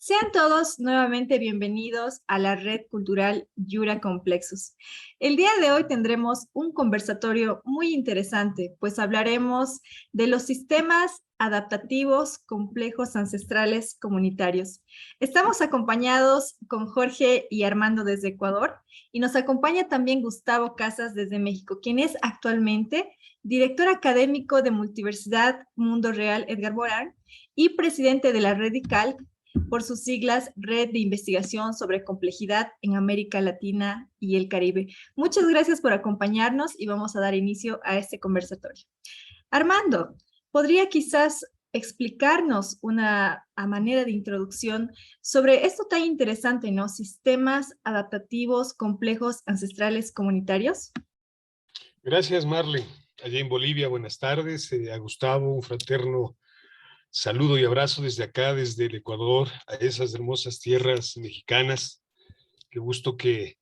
Sean todos nuevamente bienvenidos a la red cultural Yura Complexus. El día de hoy tendremos un conversatorio muy interesante, pues hablaremos de los sistemas adaptativos complejos ancestrales comunitarios. Estamos acompañados con Jorge y Armando desde Ecuador y nos acompaña también Gustavo Casas desde México, quien es actualmente director académico de Multiversidad Mundo Real Edgar Morán y presidente de la Red ICAL, por sus siglas Red de Investigación sobre Complejidad en América Latina y el Caribe. Muchas gracias por acompañarnos y vamos a dar inicio a este conversatorio. Armando, ¿podría quizás explicarnos una manera de introducción sobre esto tan interesante, ¿no? Sistemas adaptativos complejos ancestrales comunitarios. Gracias, Marley. Allá en Bolivia, buenas tardes. A Gustavo, un fraterno saludo y abrazo desde acá, desde el Ecuador, a esas hermosas tierras mexicanas. Qué gusto que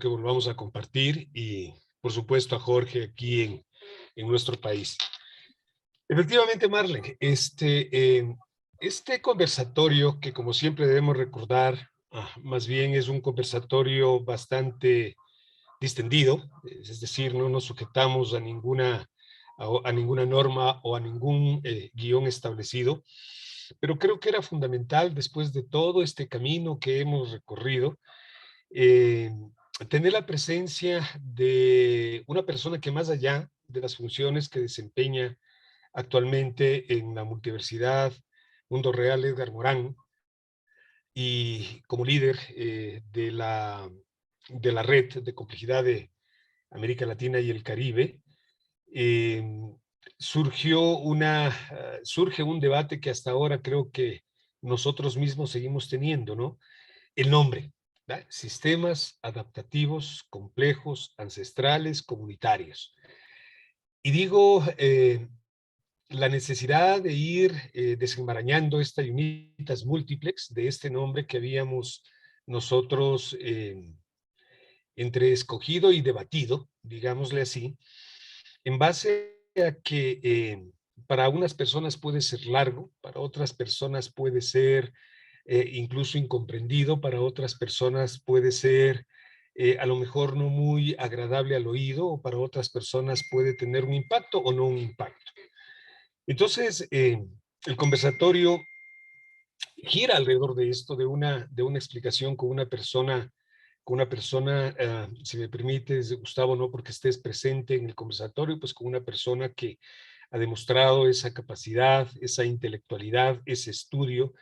volvamos a compartir y, por supuesto, a Jorge aquí en nuestro país. Efectivamente, Marley, este conversatorio que, como siempre, debemos recordar, más bien es un conversatorio bastante distendido, es decir, no nos sujetamos a ninguna norma o a ningún guión establecido, pero creo que era fundamental, después de todo este camino que hemos recorrido, eh, tener la presencia de una persona que, más allá de las funciones que desempeña actualmente en la Multiversidad Mundo Real Edgar Morán, y como líder de la red de complejidad de América Latina y el Caribe, eh, surge un debate que hasta ahora creo que nosotros mismos seguimos teniendo, ¿no? El nombre, ¿verdad? Sistemas adaptativos, complejos, ancestrales, comunitarios. Y digo, la necesidad de ir desenmarañando esta unitas multiplex de este nombre que habíamos nosotros entre escogido y debatido, digámosle así, en base a que para unas personas puede ser largo, para otras personas puede ser incluso incomprendido, para otras personas puede ser a lo mejor no muy agradable al oído, o para otras personas puede tener un impacto o no un impacto. Entonces, el conversatorio gira alrededor de esto, de una explicación con una persona, si me permites, Gustavo, no porque estés presente en el conversatorio, pues con una persona que ha demostrado esa capacidad, esa intelectualidad, ese estudio,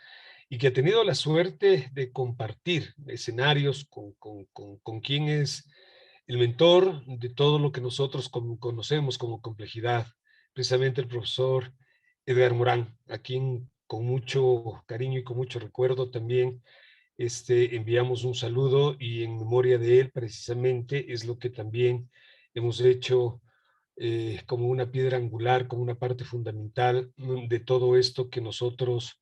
y que ha tenido la suerte de compartir escenarios con quien es el mentor de todo lo que nosotros conocemos como complejidad, precisamente el profesor Edgar Morán, a quien con mucho cariño y con mucho recuerdo también enviamos un saludo, y en memoria de él precisamente es lo que también hemos hecho como una piedra angular, como una parte fundamental de todo esto que nosotros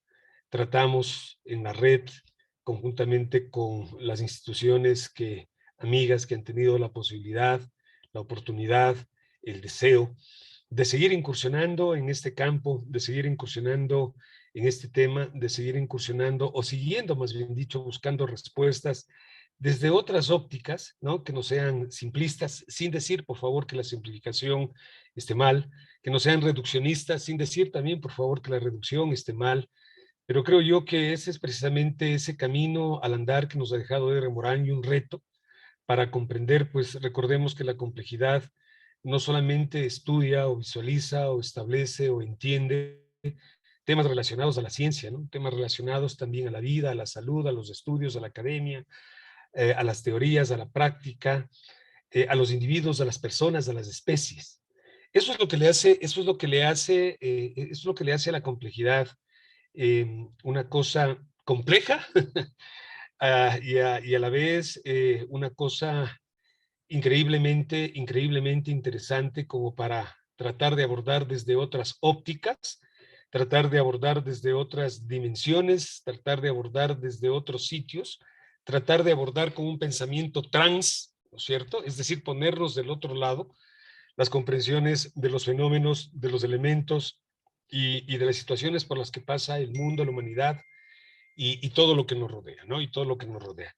tratamos en la red, conjuntamente con las instituciones amigas que han tenido la posibilidad, la oportunidad, el deseo de seguir incursionando en este campo, de seguir incursionando en este tema, de seguir incursionando o siguiendo, más bien dicho, buscando respuestas desde otras ópticas, ¿no? Que no sean simplistas, sin decir, por favor, que la simplificación esté mal, que no sean reduccionistas, sin decir también, por favor, que la reducción esté mal, pero creo yo que ese es precisamente ese camino al andar que nos ha dejado Edgar Morán, y un reto para comprender, pues recordemos que la complejidad no solamente estudia o visualiza o establece o entiende temas relacionados a la ciencia, ¿no? Temas relacionados también a la vida, a la salud, a los estudios, a la academia, a las teorías, a la práctica, a los individuos, a las personas, a las especies. Eso es lo que le hace, eso es lo que le hace a la complejidad una cosa compleja y a la vez una cosa increíblemente interesante, como para tratar de abordar desde otras ópticas, tratar de abordar desde otras dimensiones, tratar de abordar desde otros sitios, tratar de abordar con un pensamiento trans, ¿no es cierto? Es decir, ponernos del otro lado, las comprensiones de los fenómenos, de los elementos y de las situaciones por las que pasa el mundo, la humanidad, y todo lo que nos rodea, ¿no? Y todo lo que nos rodea.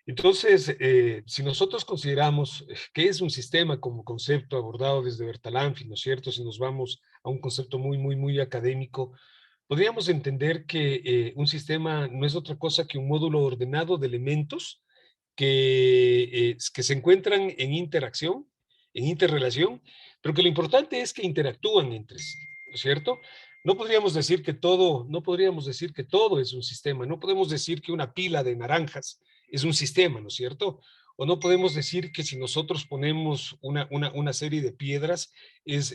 Entonces, si nosotros consideramos qué es un sistema como concepto abordado desde Bertalanffy, ¿no es cierto? Si nos vamos a un concepto muy académico, podríamos entender que un sistema no es otra cosa que un módulo ordenado de elementos que se encuentran en interacción, en interrelación, pero que lo importante es que interactúan entre sí, ¿no es cierto? No podríamos decir que todo es un sistema, no podemos decir que una pila de naranjas es un sistema, ¿no es cierto? O no podemos decir que si nosotros ponemos una serie de piedras es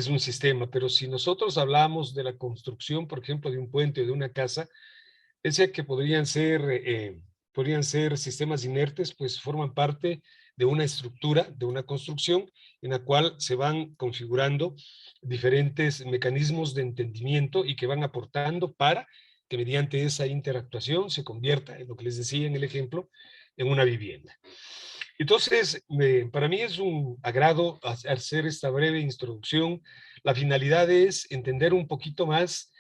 un sistema, pero si nosotros hablamos de la construcción, por ejemplo, de un puente o de una casa, pese a que podrían ser sistemas inertes, pues forman parte de una estructura, de una construcción en la cual se van configurando diferentes mecanismos de entendimiento y que van aportando para que mediante esa interactuación se convierta, en lo que les decía en el ejemplo, en una vivienda. Entonces, para mí es un agrado hacer esta breve introducción. La finalidad es entender un poquito más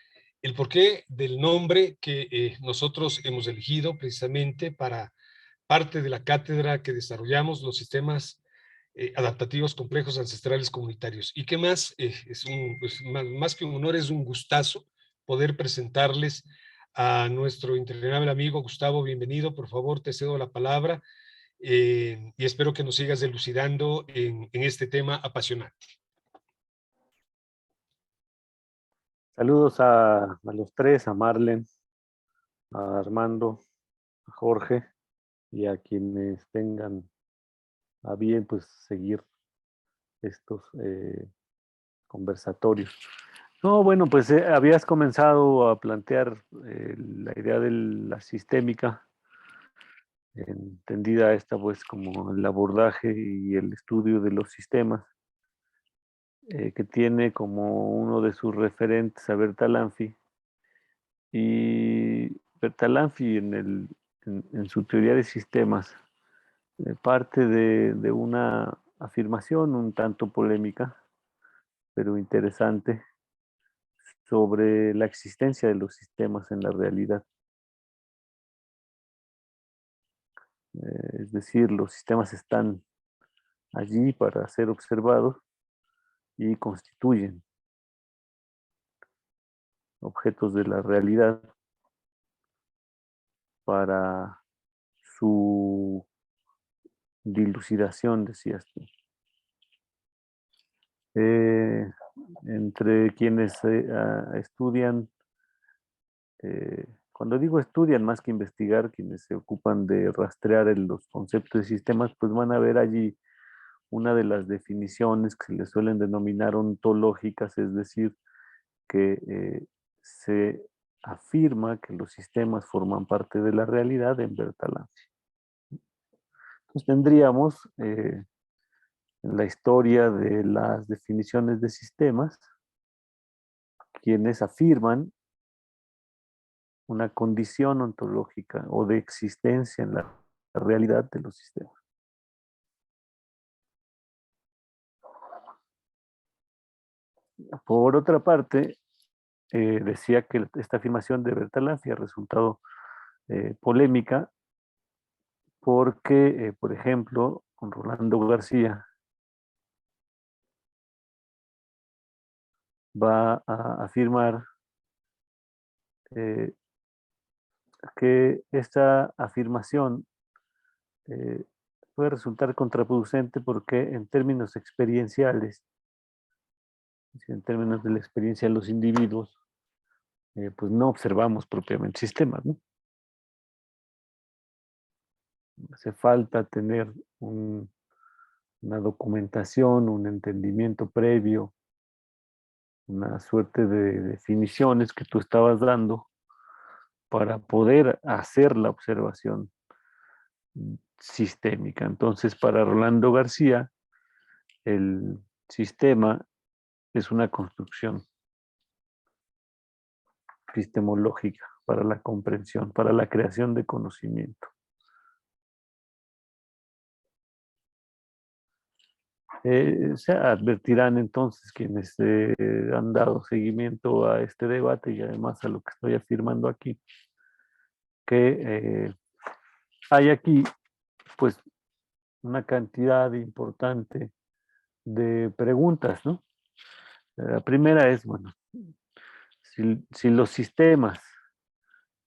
el porqué del nombre que nosotros hemos elegido precisamente para parte de la cátedra que desarrollamos, los sistemas adaptativos complejos ancestrales comunitarios. Y qué más, pues, más que un honor, es un gustazo poder presentarles a nuestro interinable amigo Gustavo. Bienvenido, por favor, te cedo la palabra y espero que nos sigas elucidando en este tema apasionante. Saludos a los tres, a Marlen, a Armando, a Jorge y a quienes tengan a bien pues seguir estos conversatorios. No, bueno, pues habías comenzado a plantear la idea de la sistémica, entendida esta pues como el abordaje y el estudio de los sistemas, que tiene como uno de sus referentes a Bertalanffy. Y Bertalanffy en su teoría de sistemas parte de una afirmación un tanto polémica, pero interesante, sobre la existencia de los sistemas en la realidad. Es decir, los sistemas están allí para ser observados y constituyen objetos de la realidad para su dilucidación, decías tú. Entre quienes estudian, cuando digo estudian, más que investigar, quienes se ocupan de rastrear los conceptos de sistemas, pues van a ver allí una de las definiciones que se les suelen denominar ontológicas, es decir, que se afirma que los sistemas forman parte de la realidad en Bertalanffy. Entonces tendríamos en la historia de las definiciones de sistemas quienes afirman una condición ontológica o de existencia en la realidad de los sistemas. Por otra parte, decía que esta afirmación de Bertalanffy ha resultado polémica porque, por ejemplo, con Rolando García va a afirmar que esta afirmación puede resultar contraproducente porque en términos experienciales, en términos de la experiencia de los individuos, pues no observamos propiamente sistemas, ¿no? Hace falta tener una documentación, un entendimiento previo, una suerte de definiciones que tú estabas dando para poder hacer la observación sistémica. Entonces, para Rolando García, el sistema es una construcción epistemológica para la comprensión, para la creación de conocimiento. Se advertirán entonces quienes han dado seguimiento a este debate y además a lo que estoy afirmando aquí, que hay aquí pues una cantidad importante de preguntas, ¿no? La primera es, bueno, si los sistemas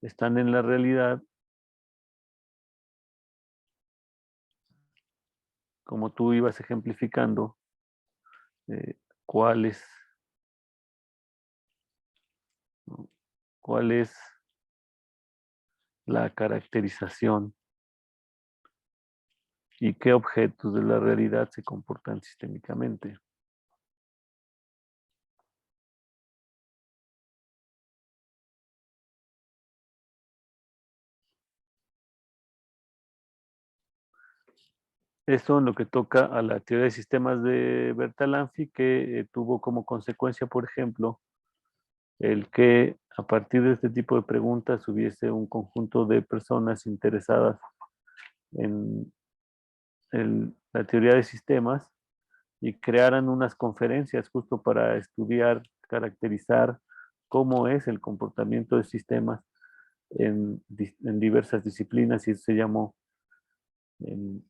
están en la realidad, como tú ibas ejemplificando, eh, ¿cuál es, ¿no? ¿Cuál es la caracterización y qué objetos de la realidad se comportan sistémicamente? Eso en lo que toca a la teoría de sistemas de Bertalanffy, que tuvo como consecuencia, por ejemplo, el que a partir de este tipo de preguntas hubiese un conjunto de personas interesadas en la teoría de sistemas y crearan unas conferencias justo para estudiar, caracterizar cómo es el comportamiento de sistemas en diversas disciplinas, y eso se llamó en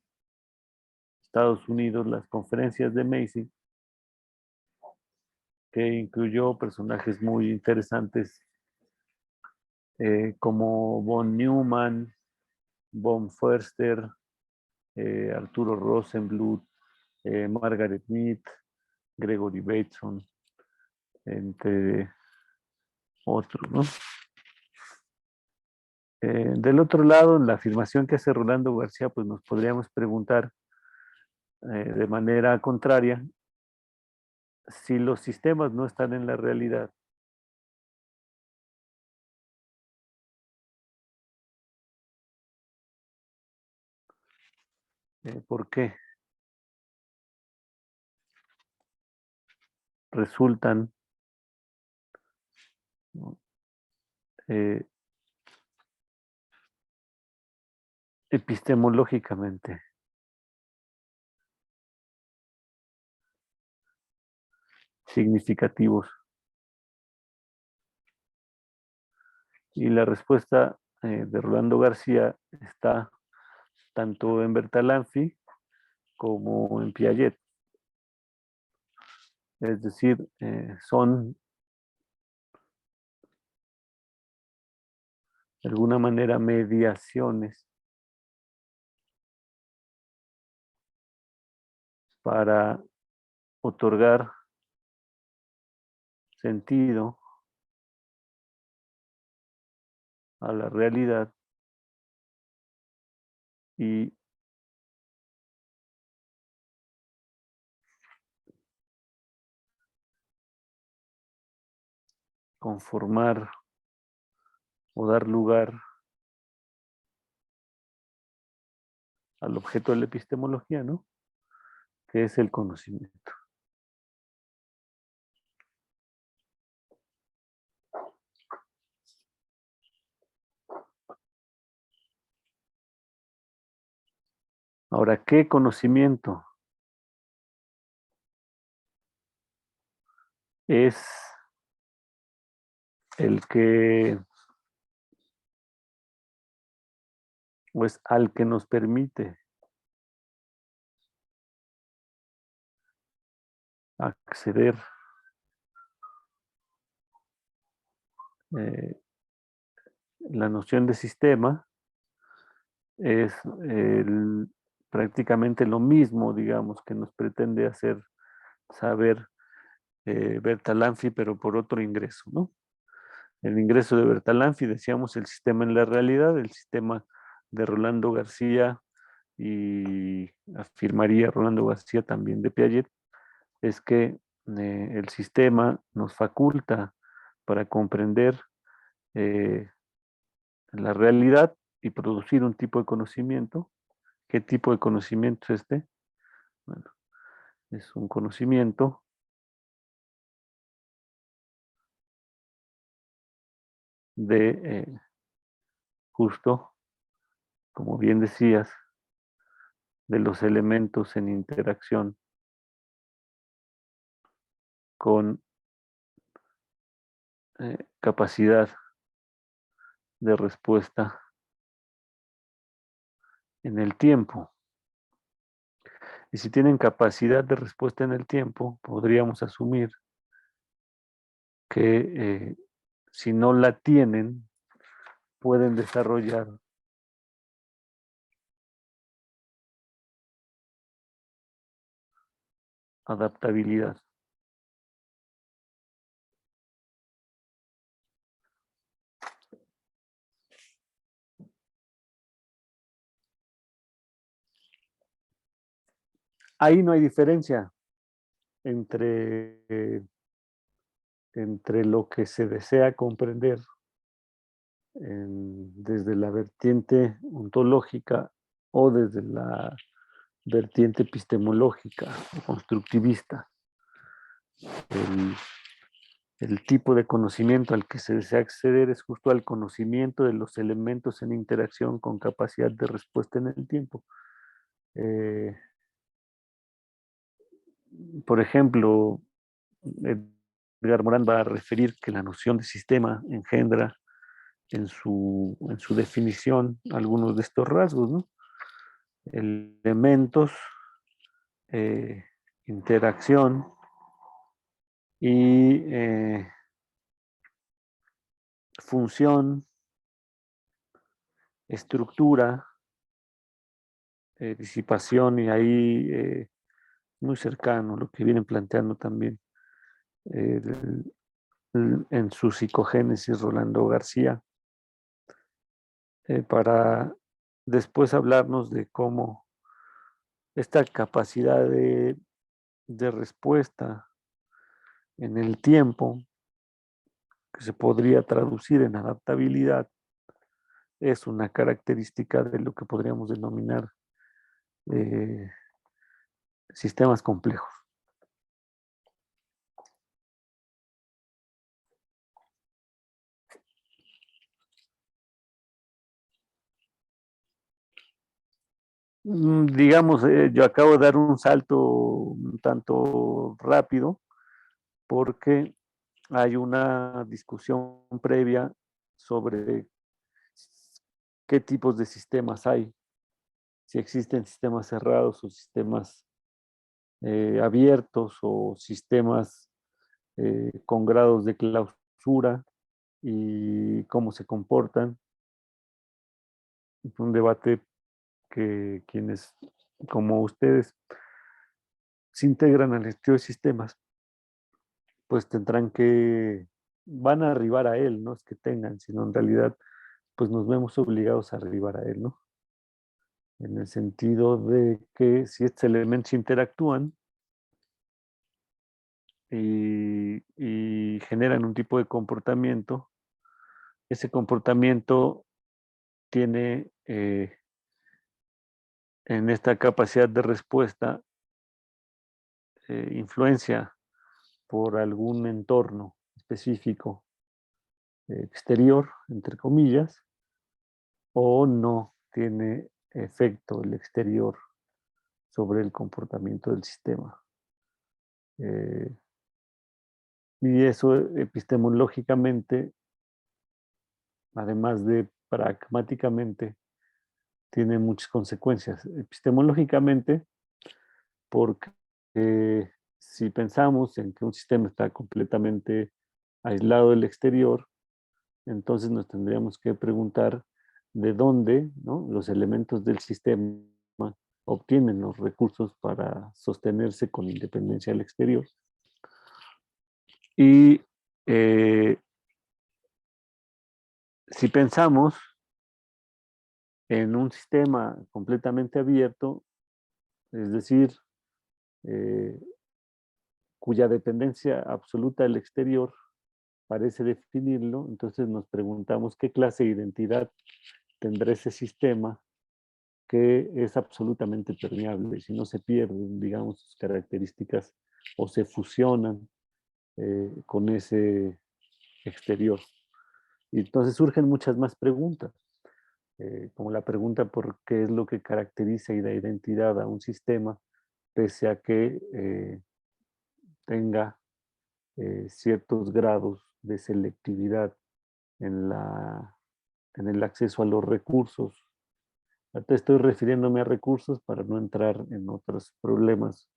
Estados Unidos las conferencias de Macy, que incluyó personajes muy interesantes como von Neumann, von Förster, Arturo Rosenbluth, Margaret Mead, Gregory Bateson, entre otros, ¿no? Del otro lado, en la afirmación que hace Rolando García, pues nos podríamos preguntar de manera contraria, si los sistemas no están en la realidad, ¿por qué resultan, ¿no? eh, epistemológicamente significativos? Y la respuesta de Rolando García está tanto en Bertalanffy como en Piaget. Es decir, son de alguna manera mediaciones para otorgar sentido a la realidad y conformar o dar lugar al objeto de la epistemología, ¿no? Que es el conocimiento. Ahora, ¿qué conocimiento es el que, o es al que nos permite acceder eh, la noción de sistema? Es prácticamente lo mismo, digamos, que nos pretende hacer saber Bertalanffy, pero por otro ingreso, ¿no? El ingreso de Bertalanffy, decíamos, el sistema en la realidad, el sistema de Rolando García, y afirmaría Rolando García también de Piaget, es que el sistema nos faculta para comprender eh, la realidad y producir un tipo de conocimiento. ¿Qué tipo de conocimiento es este? Bueno, es un conocimiento de justo, como bien decías, de los elementos en interacción con capacidad de respuesta en el tiempo. Y si tienen capacidad de respuesta en el tiempo, podríamos asumir que si no la tienen, pueden desarrollar adaptabilidad. Ahí no hay diferencia entre, entre lo que se desea comprender desde la vertiente ontológica o desde la vertiente epistemológica o constructivista. El, el tipo de conocimiento al que se desea acceder es justo al conocimiento de los elementos en interacción con capacidad de respuesta en el tiempo. Por ejemplo, Edgar Morán va a referir que la noción de sistema engendra en su definición algunos de estos rasgos, ¿no? Elementos, interacción y función, estructura, disipación, y ahí muy cercano lo que vienen planteando también en su psicogénesis Rolando García, para después hablarnos de cómo esta capacidad de respuesta en el tiempo, que se podría traducir en adaptabilidad, es una característica de lo que podríamos denominar sistemas complejos. Digamos, yo acabo de dar un salto un tanto rápido porque hay una discusión previa sobre qué tipos de sistemas hay, si existen sistemas cerrados o sistemas abiertos o sistemas con grados de clausura y cómo se comportan. Es un debate que quienes, como ustedes, se integran al estudio de sistemas, pues tendrán que, van a arribar a él, no es que tengan, sino en realidad, pues nos vemos obligados a arribar a él, ¿no? En el sentido de que si estos elementos interactúan y generan un tipo de comportamiento, ese comportamiento tiene en esta capacidad de respuesta influencia por algún entorno específico exterior, entre comillas, o no tiene efecto el exterior sobre el comportamiento del sistema. Y eso epistemológicamente, además de pragmáticamente, tiene muchas consecuencias. Epistemológicamente, porque si pensamos en que un sistema está completamente aislado del exterior, entonces nos tendríamos que preguntar de dónde, ¿no?, los elementos del sistema obtienen los recursos para sostenerse con independencia del exterior. Y si pensamos en un sistema completamente abierto, es decir, eh, cuya dependencia absoluta del exterior parece definirlo, entonces nos preguntamos qué clase de identidad tendrá ese sistema que es absolutamente permeable, si no se pierden, digamos, sus características o se fusionan con ese exterior. Y entonces surgen muchas más preguntas, como la pregunta por qué es lo que caracteriza y da identidad a un sistema, pese a que tenga ciertos grados de selectividad en el acceso a los recursos. Ahorita estoy refiriéndome a recursos para no entrar en otros problemas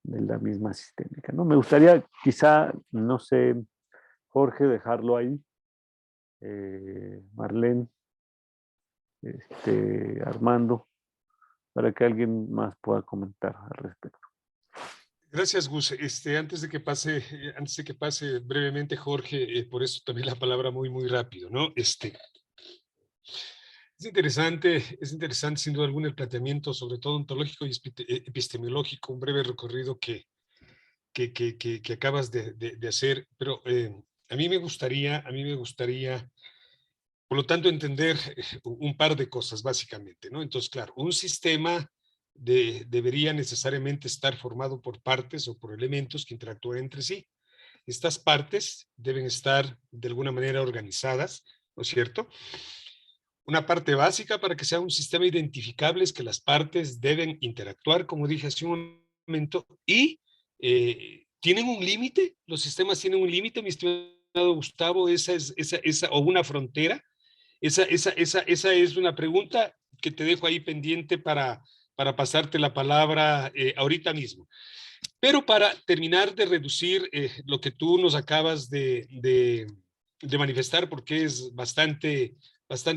de la misma sistémica, ¿no? Me gustaría quizá, no sé, Jorge, dejarlo ahí, Marlene, Armando, para que alguien más pueda comentar al respecto. Gracias, Gus. Antes de que pase brevemente Jorge, por eso también la palabra muy rápido, ¿no? Es interesante sin duda alguna el planteamiento, sobre todo ontológico y epistemológico, un breve recorrido que acabas de hacer, pero a mí me gustaría, por lo tanto, entender un par de cosas básicamente, ¿no? Entonces, claro, un sistema debería necesariamente estar formado por partes o por elementos que interactúan entre sí. Estas partes deben estar de alguna manera organizadas, ¿no es cierto? Una parte básica para que sea un sistema identificable es que las partes deben interactuar, como dije hace un momento, y tienen un límite, los sistemas tienen un límite, mi estimado Gustavo, o una frontera. Esa es una pregunta que te dejo ahí pendiente para pasarte la palabra ahorita mismo. Pero para terminar de reducir lo que tú nos acabas de manifestar, porque es bastante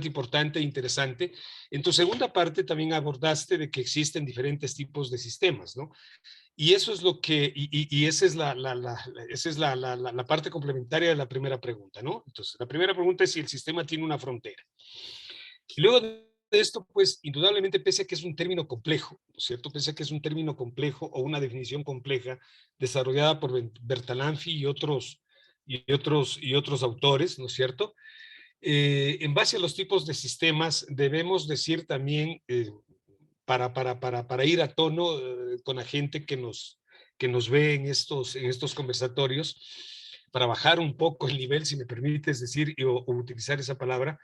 importante e interesante, en tu segunda parte también abordaste de que existen diferentes tipos de sistemas, ¿no? Y eso es lo que, y esa es esa es la parte complementaria de la primera pregunta, ¿no? Entonces, la primera pregunta es si el sistema tiene una frontera. Y luego de esto, pues, indudablemente, pese a que es un término complejo, ¿no es cierto? Pese a que es un término complejo o una definición compleja desarrollada por Bertalanffy y otros autores, ¿no es cierto? En base a los tipos de sistemas, debemos decir también, para ir a tono con la gente que nos ve en estos conversatorios, para bajar un poco el nivel, si me permites decir, o utilizar esa palabra,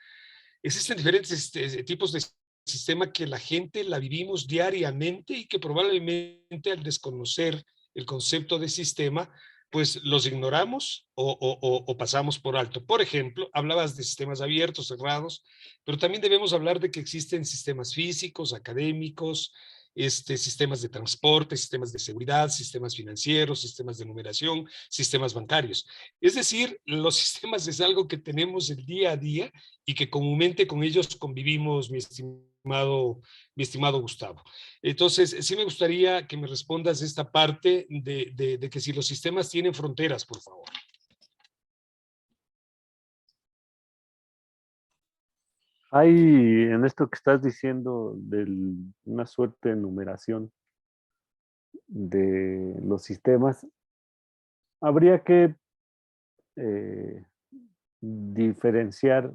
existen diferentes tipos de sistema que la gente la vivimos diariamente y que probablemente al desconocer el concepto de sistema, pues los ignoramos o pasamos por alto. Por ejemplo, hablabas de sistemas abiertos, cerrados, pero también debemos hablar de que existen sistemas físicos, académicos, sistemas de transporte, sistemas de seguridad, sistemas financieros, sistemas de numeración, sistemas bancarios. Es decir, los sistemas es algo que tenemos el día a día y que comúnmente con ellos convivimos, mi estimado Gustavo. Entonces, sí me gustaría que me respondas esta parte de que si los sistemas tienen fronteras, por favor. Hay en esto que estás diciendo de una suerte de numeración de los sistemas, habría que diferenciar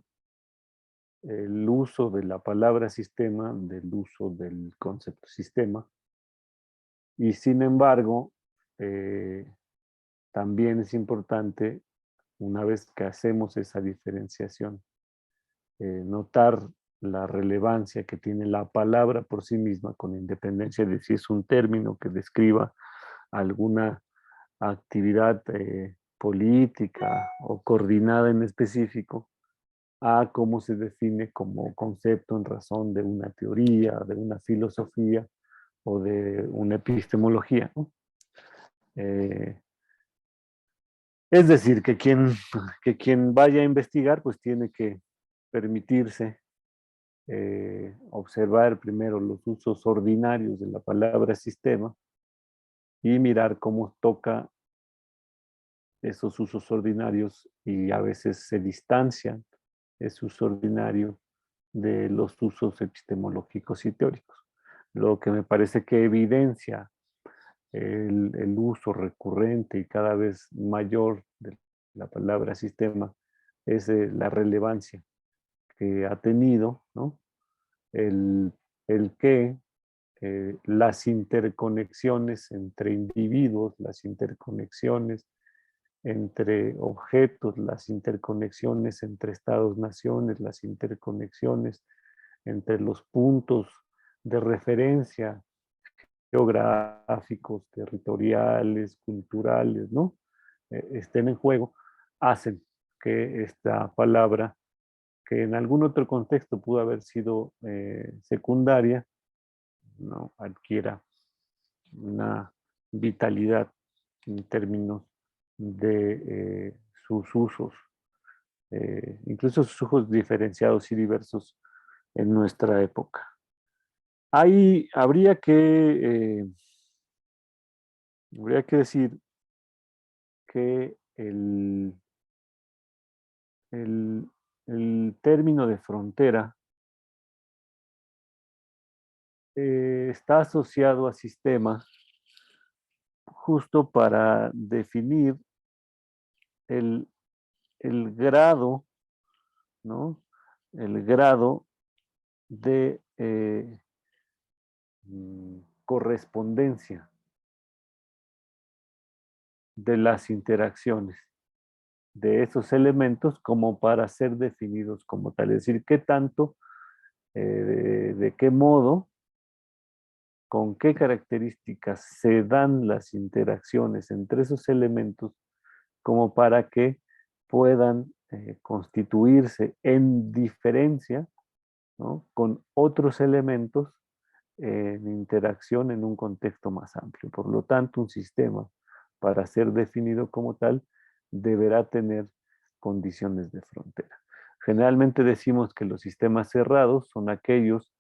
el uso de la palabra sistema del uso del concepto sistema. Y sin embargo, también es importante, una vez que hacemos esa diferenciación, notar la relevancia que tiene la palabra por sí misma, con independencia de si es un término que describa alguna actividad política o coordinada en específico, a cómo se define como concepto en razón de una teoría, de una filosofía o de una epistemología, ¿no? Es decir, que quien vaya a investigar, pues tiene que permitirse observar primero los usos ordinarios de la palabra sistema y mirar cómo toca esos usos ordinarios y a veces se distancian ese uso ordinario de los usos epistemológicos y teóricos. Lo que me parece que evidencia el uso recurrente y cada vez mayor de la palabra sistema es la relevancia que ha tenido, ¿no? el, el que las interconexiones entre individuos, las interconexiones entre objetos, las interconexiones entre estados-naciones, las interconexiones entre los puntos de referencia geográficos, territoriales, culturales, ¿no? estén en juego, hacen que esta palabra, que en algún otro contexto pudo haber sido secundaria, ¿no?, adquiera una vitalidad en términos de sus usos, incluso sus usos diferenciados y diversos en nuestra época. Ahí habría que decir que el, el término de frontera está asociado a sistema justo para definir el, el grado, ¿no?, el grado de correspondencia de las interacciones de esos elementos como para ser definidos como tal. Es decir, qué tanto, de qué modo, con qué características se dan las interacciones entre esos elementos como para que puedan constituirse en diferencia, ¿no?, con otros elementos en interacción en un contexto más amplio. Por lo tanto, un sistema, para ser definido como tal, deberá tener condiciones de frontera. Generalmente decimos que los sistemas cerrados son aquellos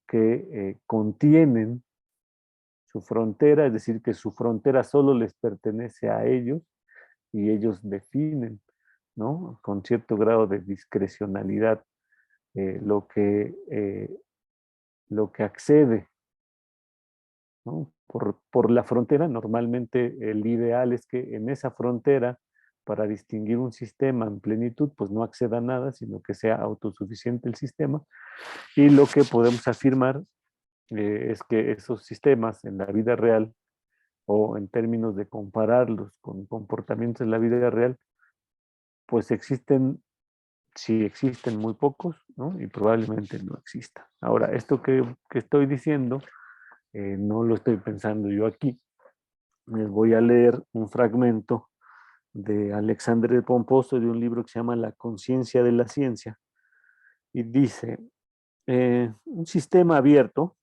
que contienen su frontera, es decir, que su frontera solo les pertenece a ellos y ellos definen, ¿no?, con cierto grado de discrecionalidad lo que accede, ¿no?, por la frontera. Normalmente el ideal es que en esa frontera, para distinguir un sistema en plenitud, pues no acceda a nada, sino que sea autosuficiente el sistema. Y lo que podemos afirmar es que esos sistemas en la vida real, o en términos de compararlos con comportamientos en la vida real, pues existen, si existen, muy pocos, ¿no?, y probablemente no existan. Ahora, esto que estoy diciendo, no lo estoy pensando yo aquí. Les voy a leer un fragmento de Alexandre Pomposo de un libro que se llama La conciencia de la ciencia, y dice, un sistema abierto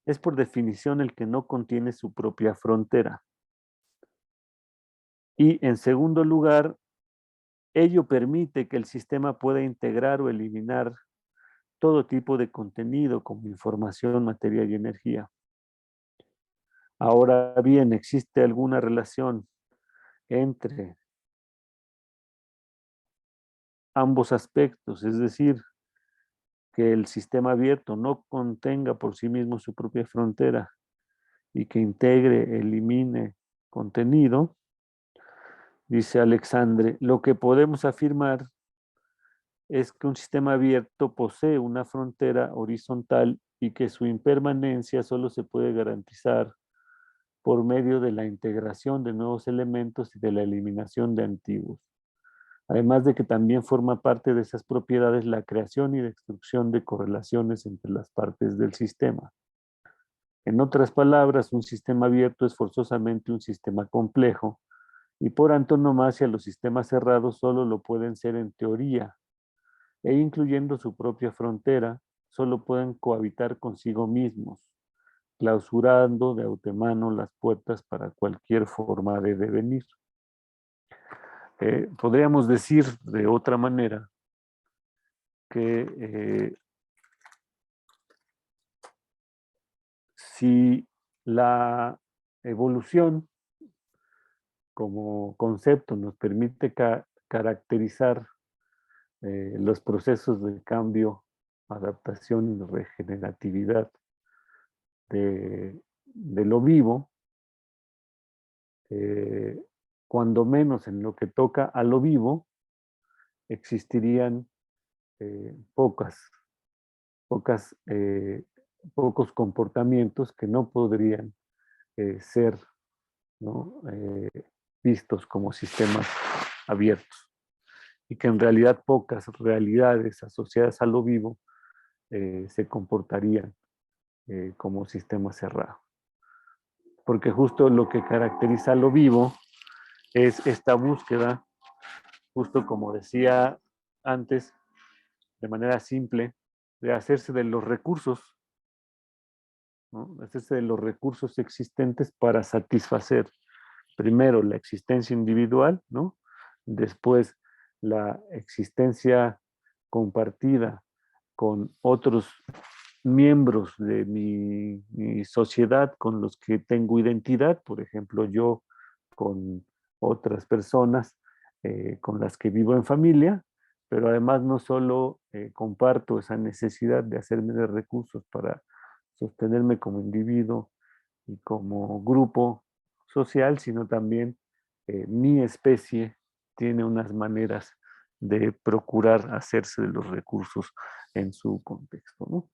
es por definición el que no contiene su propia frontera. Y en segundo lugar, ello permite que el sistema pueda integrar o eliminar todo tipo de contenido como información, materia y energía. Ahora bien, ¿existe alguna relación entre ambos aspectos? Es decir, que el sistema abierto no contenga por sí mismo su propia frontera y que integre, elimine contenido. Dice Alexandre, lo que podemos afirmar es que un sistema abierto posee una frontera horizontal y que su impermanencia solo se puede garantizar por medio de la integración de nuevos elementos y de la eliminación de antiguos. Además de que también forma parte de esas propiedades la creación y destrucción de correlaciones entre las partes del sistema. En otras palabras, un sistema abierto es forzosamente un sistema complejo y por antonomasia los sistemas cerrados solo lo pueden ser en teoría e incluyendo su propia frontera, solo pueden cohabitar consigo mismos, clausurando de antemano las puertas para cualquier forma de devenir. Podríamos decir de otra manera que si la evolución como concepto nos permite caracterizar los procesos de cambio, adaptación y regeneratividad de lo vivo, cuando menos en lo que toca a lo vivo, existirían pocos comportamientos que no podrían ser, ¿no?, vistos como sistemas abiertos, y que en realidad pocas realidades asociadas a lo vivo se comportarían como sistema cerrado. Porque justo lo que caracteriza a lo vivo es esta búsqueda, justo como decía antes, de manera simple, de hacerse de los recursos, ¿no? Hacerse de los recursos existentes para satisfacer primero la existencia individual, ¿no? Después la existencia compartida con otros miembros de mi sociedad con los que tengo identidad, por ejemplo, yo con otras personas con las que vivo en familia, pero además no solo comparto esa necesidad de hacerme de recursos para sostenerme como individuo y como grupo social, sino también mi especie tiene unas maneras de procurar hacerse de los recursos en su contexto, ¿no?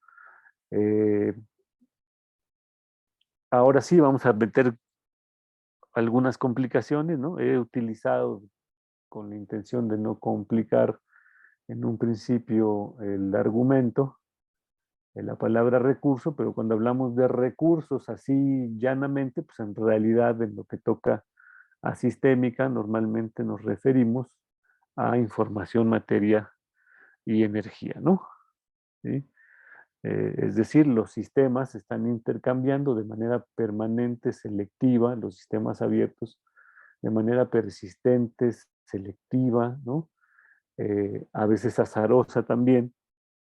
Ahora sí, vamos a meter algunas complicaciones, ¿no? He utilizado con la intención de no complicar en un principio el argumento, la palabra recurso, pero cuando hablamos de recursos así llanamente, pues en realidad en lo que toca a sistémica normalmente nos referimos a información, materia y energía, ¿no? ¿Sí? Es decir, los sistemas se están intercambiando de manera permanente, selectiva, los sistemas abiertos, de manera persistente, selectiva, ¿no? A veces azarosa también,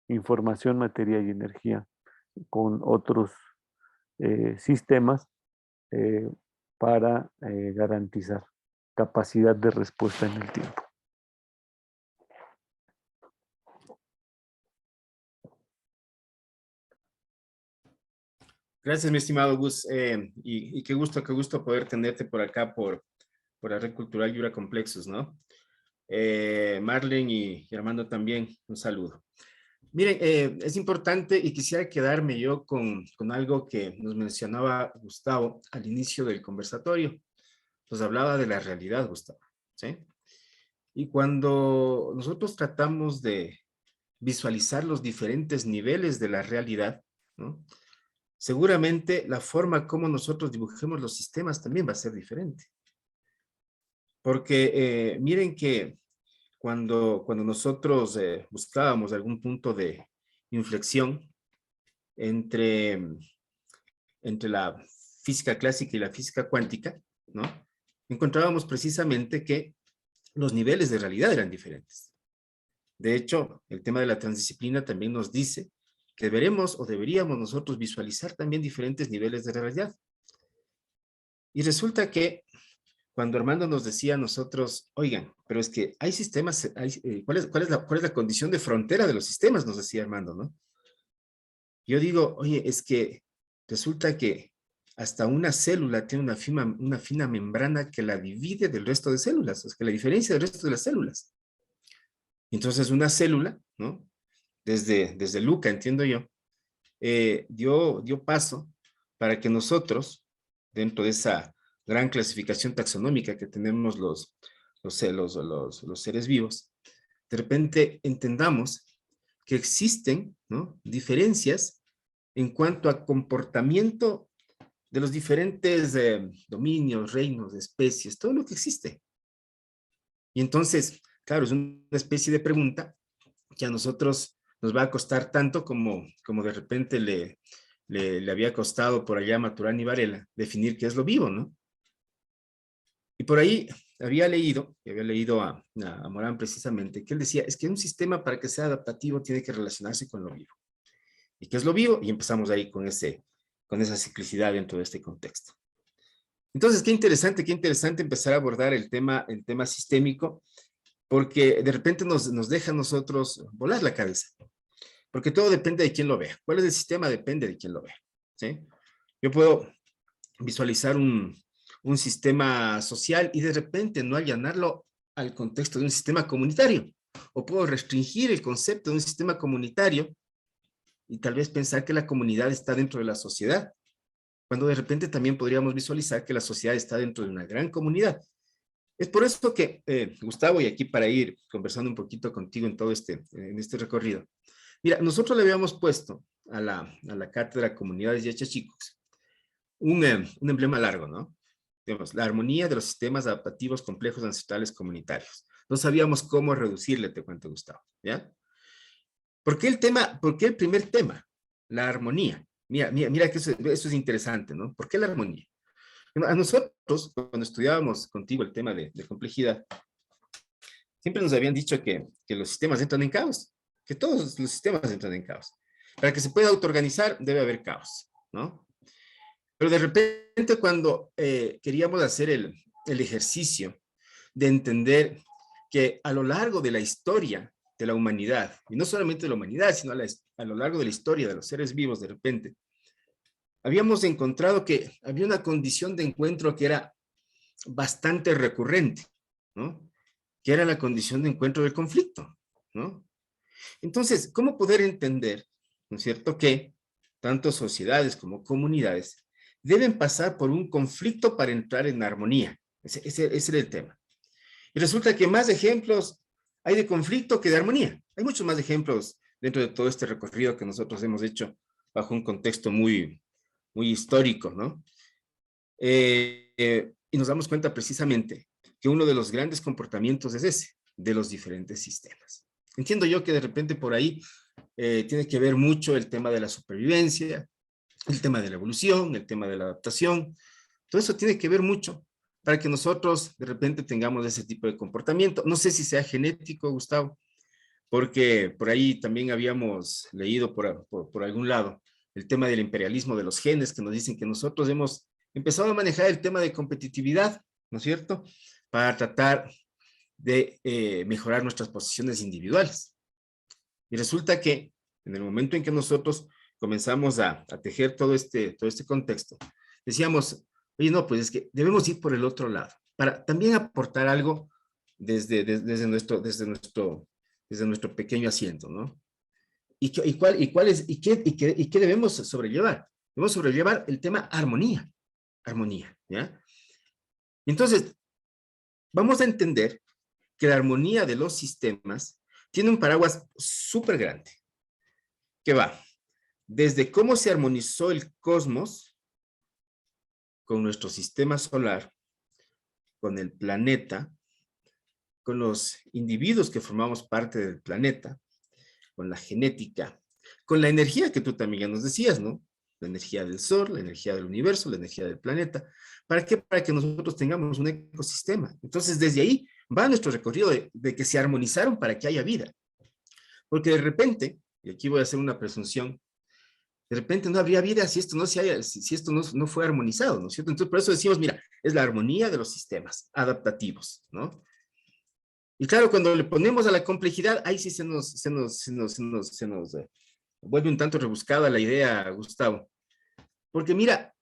información, materia y energía con otros sistemas eh, para garantizar capacidad de respuesta en el tiempo. Gracias, mi estimado Gus. Y qué gusto poder tenerte por acá, por la Red Cultural Yura Complexos, ¿no? Marlene y Armando también, un saludo. Miren, es importante y quisiera quedarme yo con algo que nos mencionaba Gustavo al inicio del conversatorio. Nos hablaba de la realidad, Gustavo, ¿sí? Y cuando nosotros tratamos de visualizar los diferentes niveles de la realidad, ¿no? Seguramente la forma como nosotros dibujemos los sistemas también va a ser diferente. Porque miren que cuando nosotros buscábamos algún punto de inflexión entre, entre la física clásica y la física cuántica, ¿no? Encontrábamos precisamente que los niveles de realidad eran diferentes. De hecho, el tema de la transdisciplina también nos dice que deberemos o deberíamos nosotros visualizar también diferentes niveles de realidad. Y resulta que cuando Armando nos decía a nosotros, oigan, pero es que hay sistemas, ¿cuál es la condición de frontera de los sistemas? Nos decía Armando, ¿no? Yo digo, oye, es que resulta que hasta una célula tiene una fina membrana que la divide del resto de células, es que la diferencia del resto de las células. Entonces una célula, ¿no? Desde Luca, entiendo yo, dio paso para que nosotros, dentro de esa gran clasificación taxonómica que tenemos los seres vivos, de repente entendamos que existen, ¿no?, diferencias en cuanto a comportamiento de los diferentes dominios, reinos, especies, todo lo que existe. Y entonces, claro, es una especie de pregunta que a nosotros nos va a costar tanto como de repente le había costado por allá a Maturana y Varela definir qué es lo vivo, ¿no? Y por ahí había leído a Morán precisamente, que él decía, es que un sistema para que sea adaptativo tiene que relacionarse con lo vivo. ¿Y qué es lo vivo? Y empezamos ahí con esa ciclicidad dentro de este contexto. Entonces, qué interesante empezar a abordar el tema sistémico, porque de repente nos deja a nosotros volar la cabeza. Porque todo depende de quién lo vea. ¿Cuál es el sistema? Depende de quién lo vea, ¿sí? Yo puedo visualizar un sistema social y de repente no allanarlo al contexto de un sistema comunitario. O puedo restringir el concepto de un sistema comunitario y tal vez pensar que la comunidad está dentro de la sociedad, cuando de repente también podríamos visualizar que la sociedad está dentro de una gran comunidad. Es por eso que, Gustavo, y aquí para ir conversando un poquito contigo en todo en este recorrido, mira, nosotros le habíamos puesto a la cátedra Comunidades Yachachicos un emblema largo, ¿no? digamos, la armonía de los sistemas adaptativos complejos ancestrales comunitarios. No sabíamos cómo reducirle, te cuento, Gustavo, ¿ya? ¿Por qué el primer tema? La armonía. Mira que eso es interesante, ¿no? ¿Por qué la armonía? Bueno, a nosotros, cuando estudiábamos contigo el tema de complejidad, siempre nos habían dicho que los sistemas entran en caos, que todos los sistemas entran en caos. Para que se pueda autoorganizar debe haber caos, ¿no? Pero de repente cuando queríamos hacer el ejercicio de entender que a lo largo de la historia de la humanidad, y no solamente de la humanidad, sino a lo largo de la historia de los seres vivos, de repente, habíamos encontrado que había una condición de encuentro que era bastante recurrente, ¿no? Que era la condición de encuentro del conflicto, ¿no? Entonces, ¿cómo poder entender, ¿no es cierto?, que tanto sociedades como comunidades deben pasar por un conflicto para entrar en armonía? Ese era el tema. Y resulta que más ejemplos hay de conflicto que de armonía. Hay muchos más ejemplos dentro de todo este recorrido que nosotros hemos hecho bajo un contexto muy histórico, ¿no? Y nos damos cuenta precisamente que uno de los grandes comportamientos es ese, de los diferentes sistemas. Entiendo yo que de repente por ahí tiene que ver mucho el tema de la supervivencia, el tema de la evolución, el tema de la adaptación. Todo eso tiene que ver mucho para que nosotros de repente tengamos ese tipo de comportamiento. No sé si sea genético, Gustavo, porque por ahí también habíamos leído por algún lado el tema del imperialismo de los genes, que nos dicen que nosotros hemos empezado a manejar el tema de competitividad, ¿no es cierto?, para tratar de mejorar nuestras posiciones individuales. Y resulta que en el momento en que nosotros comenzamos a tejer todo este contexto, decíamos, oye, no, pues es que debemos ir por el otro lado, para también aportar algo desde nuestro pequeño asiento, ¿no? ¿Y qué debemos sobrellevar? Debemos sobrellevar el tema armonía, ¿ya? Entonces, vamos a entender que la armonía de los sistemas tiene un paraguas súper grande, que va desde cómo se armonizó el cosmos con nuestro sistema solar, con el planeta, con los individuos que formamos parte del planeta, con la genética, con la energía que tú también ya nos decías, ¿no? La energía del Sol, la energía del universo, la energía del planeta. ¿Para qué? Para que nosotros tengamos un ecosistema. Entonces, desde ahí va nuestro recorrido de que se armonizaron para que haya vida. Porque de repente, y aquí voy a hacer una presunción, de repente no habría vida si esto no fue armonizado, ¿no es cierto? Entonces, por eso decimos, mira, es la armonía de los sistemas adaptativos, ¿no? Y claro, cuando le ponemos a la complejidad, ahí sí se nos vuelve un tanto rebuscada la idea, Gustavo. Porque mira,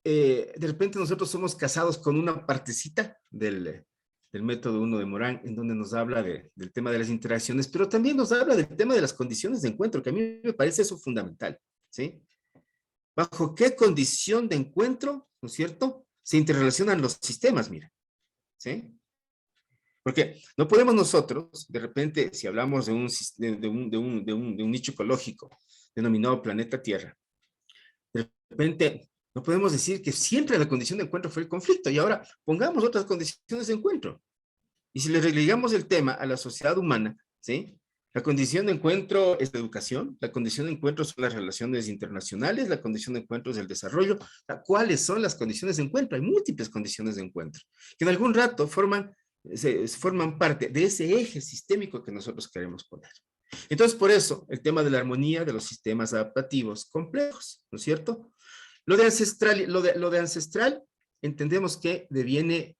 de repente nosotros somos casados con una partecita del método 1 de Morán, en donde nos habla del tema de las interacciones, pero también nos habla del tema de las condiciones de encuentro, que a mí me parece eso fundamental, ¿sí? ¿Bajo qué condición de encuentro, ¿no es cierto?, se interrelacionan los sistemas, mira, ¿sí? Porque no podemos nosotros, de repente, si hablamos de un nicho ecológico denominado planeta Tierra, de repente no podemos decir que siempre la condición de encuentro fue el conflicto, y ahora pongamos otras condiciones de encuentro. Y si le relegamos el tema a la sociedad humana, ¿sí? La condición de encuentro es la educación, la condición de encuentro son las relaciones internacionales, la condición de encuentro es el desarrollo. ¿Cuáles son las condiciones de encuentro? Hay múltiples condiciones de encuentro, que en algún rato forman parte de ese eje sistémico que nosotros queremos poner. Entonces, por eso, el tema de la armonía de los sistemas adaptativos complejos, ¿no es cierto? Lo de ancestral, entendemos que deviene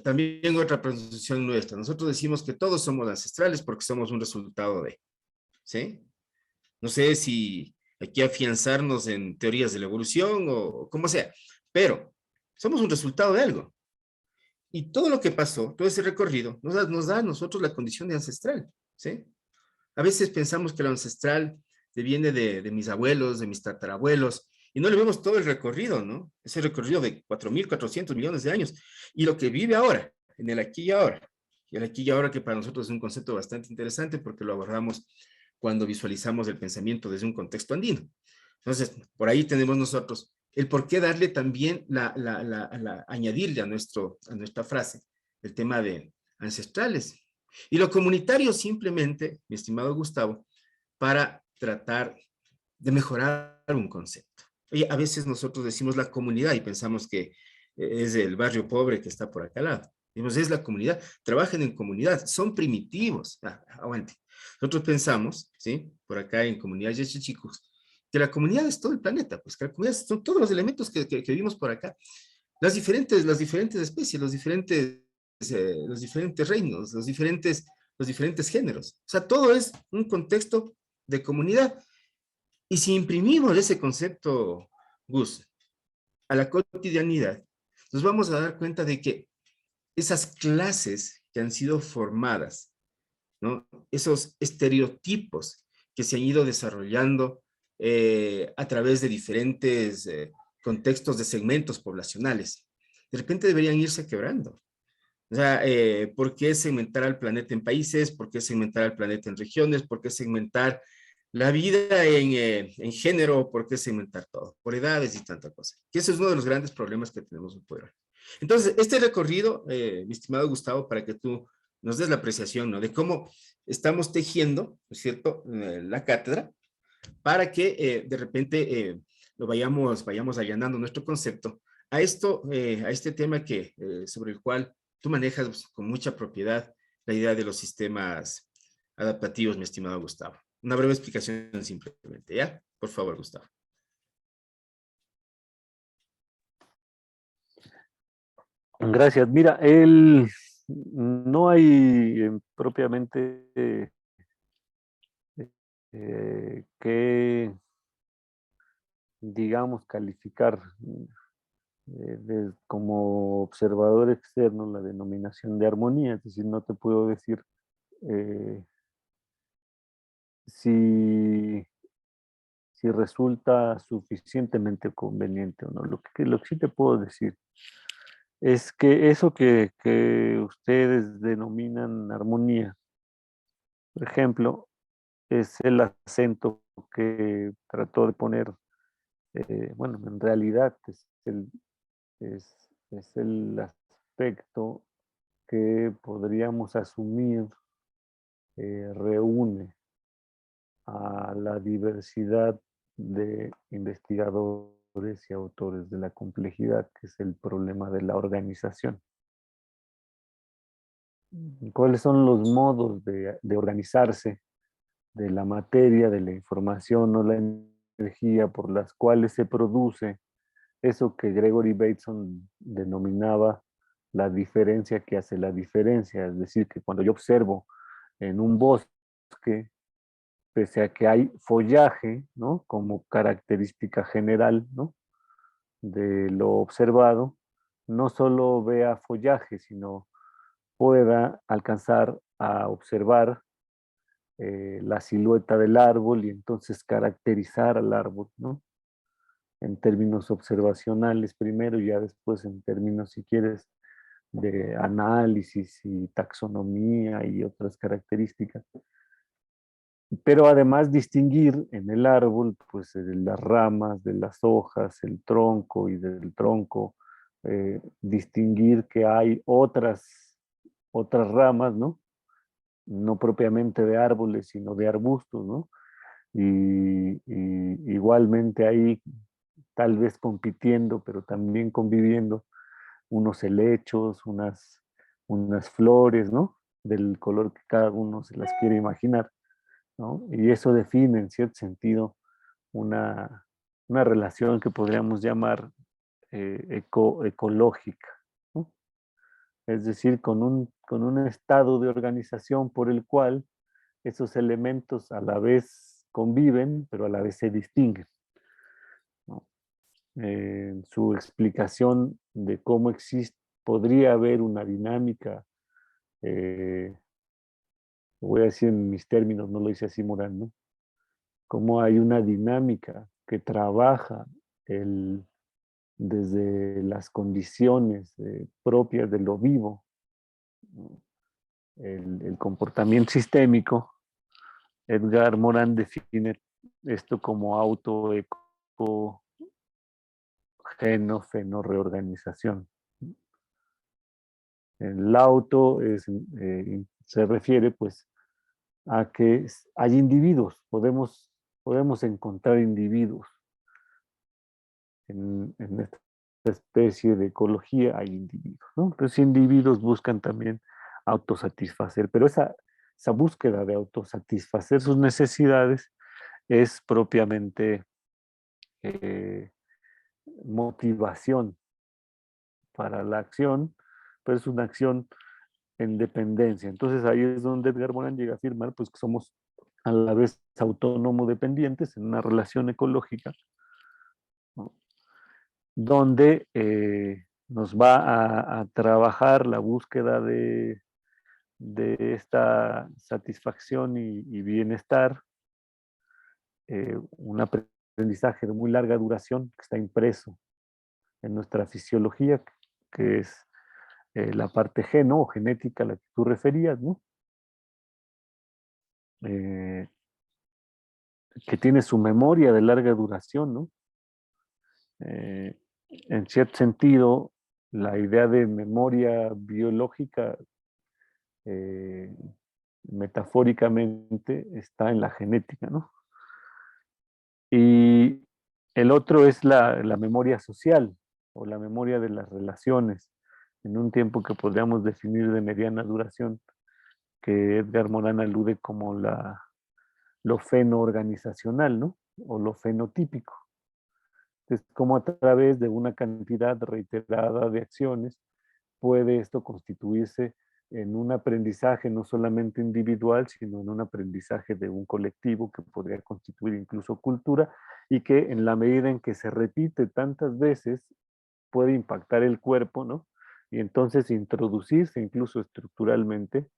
también otra pronunciación nuestra. Nosotros decimos que todos somos ancestrales porque somos un resultado de, ¿sí? No sé si aquí afianzarnos en teorías de la evolución o como sea, pero somos un resultado de algo. Y todo lo que pasó, todo ese recorrido, nos da a nosotros la condición de ancestral, ¿sí? A veces pensamos que lo ancestral viene de mis abuelos, de mis tatarabuelos, y no le vemos todo el recorrido, ¿no? Ese recorrido de 4.400 millones de años. Y lo que vive ahora, en el aquí y ahora. Y el aquí y ahora que para nosotros es un concepto bastante interesante porque lo abordamos cuando visualizamos el pensamiento desde un contexto andino. Entonces, por ahí tenemos nosotros el por qué darle también, añadirle a nuestra frase el tema de ancestrales. Y lo comunitario simplemente, mi estimado Gustavo, para tratar de mejorar un concepto. Oye, a veces nosotros decimos la comunidad y pensamos que es el barrio pobre que está por acá al lado. Decimos, es la comunidad, trabajan en comunidad, son primitivos. Aguante. Nosotros pensamos, ¿sí? Por acá en comunidades de chicos, que la comunidad es todo el planeta, pues que la comunidad son todos los elementos que vimos por acá. Las diferentes especies, los diferentes reinos, los diferentes géneros. O sea, todo es un contexto de comunidad. Y si imprimimos ese concepto, Gus, a la cotidianidad, nos vamos a dar cuenta de que esas clases que han sido formadas, ¿no? Esos estereotipos que se han ido desarrollando a través de diferentes contextos de segmentos poblacionales, de repente deberían irse quebrando. O sea, ¿por qué segmentar al planeta en países? ¿Por qué segmentar al planeta en regiones? ¿Por qué segmentar la vida en género? ¿Por qué segmentar todo? Por edades y tanta cosa. Que ese es uno de los grandes problemas que tenemos hoy por hoy. Entonces, este recorrido, mi estimado Gustavo, para que tú nos des la apreciación, ¿no? De cómo estamos tejiendo, ¿no es cierto?, la cátedra, para que de repente lo vayamos allanando nuestro concepto a a este tema sobre el cual tú manejas pues, con mucha propiedad la idea de los sistemas adaptativos, mi estimado Gustavo. Una breve explicación simplemente, ¿ya? Por favor, Gustavo. Gracias. Mira, no hay propiamente que, digamos, calificar como observador externo la denominación de armonía, es decir, no te puedo decir eh, si, si resulta suficientemente conveniente o no. Lo que sí te puedo decir es que eso que ustedes denominan armonía, por ejemplo, es el acento que trató de poner, bueno, en realidad es el aspecto que podríamos asumir reúne a la diversidad de investigadores y autores de la complejidad, que es el problema de la organización. ¿Cuáles son los modos de organizarse de la materia, de la información o la energía por las cuales se produce eso que Gregory Bateson denominaba la diferencia que hace la diferencia? Es decir, que cuando yo observo en un bosque, pese a que hay follaje, ¿no?, como característica general, ¿no?, de lo observado, no solo vea follaje, sino pueda alcanzar a observar la silueta del árbol y entonces caracterizar al árbol, ¿no?, en términos observacionales primero y ya después en términos, si quieres, de análisis y taxonomía y otras características. Pero además distinguir en el árbol, pues las ramas, de las hojas, el tronco y del tronco, distinguir que hay otras ramas, ¿no? No propiamente de árboles, sino de arbustos, ¿no? Y igualmente ahí tal vez compitiendo, pero también conviviendo, unos helechos, unas flores, ¿no? Del color que cada uno se las quiere imaginar, ¿no? Y eso define en cierto sentido una relación que podríamos llamar ecológica, ¿no? Es decir, con un estado de organización por el cual esos elementos a la vez conviven, pero a la vez se distinguen, ¿no? Su explicación de cómo podría haber una dinámica, voy a decir en mis términos, no lo dice así Morán, ¿no? Cómo hay una dinámica que trabaja desde las condiciones propias de lo vivo, ¿no? El comportamiento sistémico. Edgar Morin define esto como fenorreorganización. El auto se refiere pues a que hay individuos, podemos encontrar individuos. En esta especie de ecología hay individuos, ¿no? Entonces individuos buscan también autosatisfacer, pero esa búsqueda de autosatisfacer sus necesidades es propiamente motivación para la acción, pero es una acción en dependencia. Entonces ahí es donde Edgar Morin llega a afirmar pues, que somos a la vez autónomo dependientes en una relación ecológica, ¿no? Donde nos va a trabajar la búsqueda de esta satisfacción y bienestar, un aprendizaje de muy larga duración que está impreso en nuestra fisiología, que es la parte geno o genética a la que tú referías, ¿no? Que tiene su memoria de larga duración, ¿no? En cierto sentido, la idea de memoria biológica metafóricamente está en la genética, ¿no? Y el otro es la memoria social o la memoria de las relaciones, en un tiempo que podríamos definir de mediana duración, que Edgar Morin alude como lo fenoorganizacional, ¿no? O lo fenotípico. Es como a través de una cantidad reiterada de acciones puede esto constituirse en un aprendizaje no solamente individual, sino en un aprendizaje de un colectivo que podría constituir incluso cultura y que en la medida en que se repite tantas veces puede impactar el cuerpo, ¿no? Y entonces introducirse incluso estructuralmente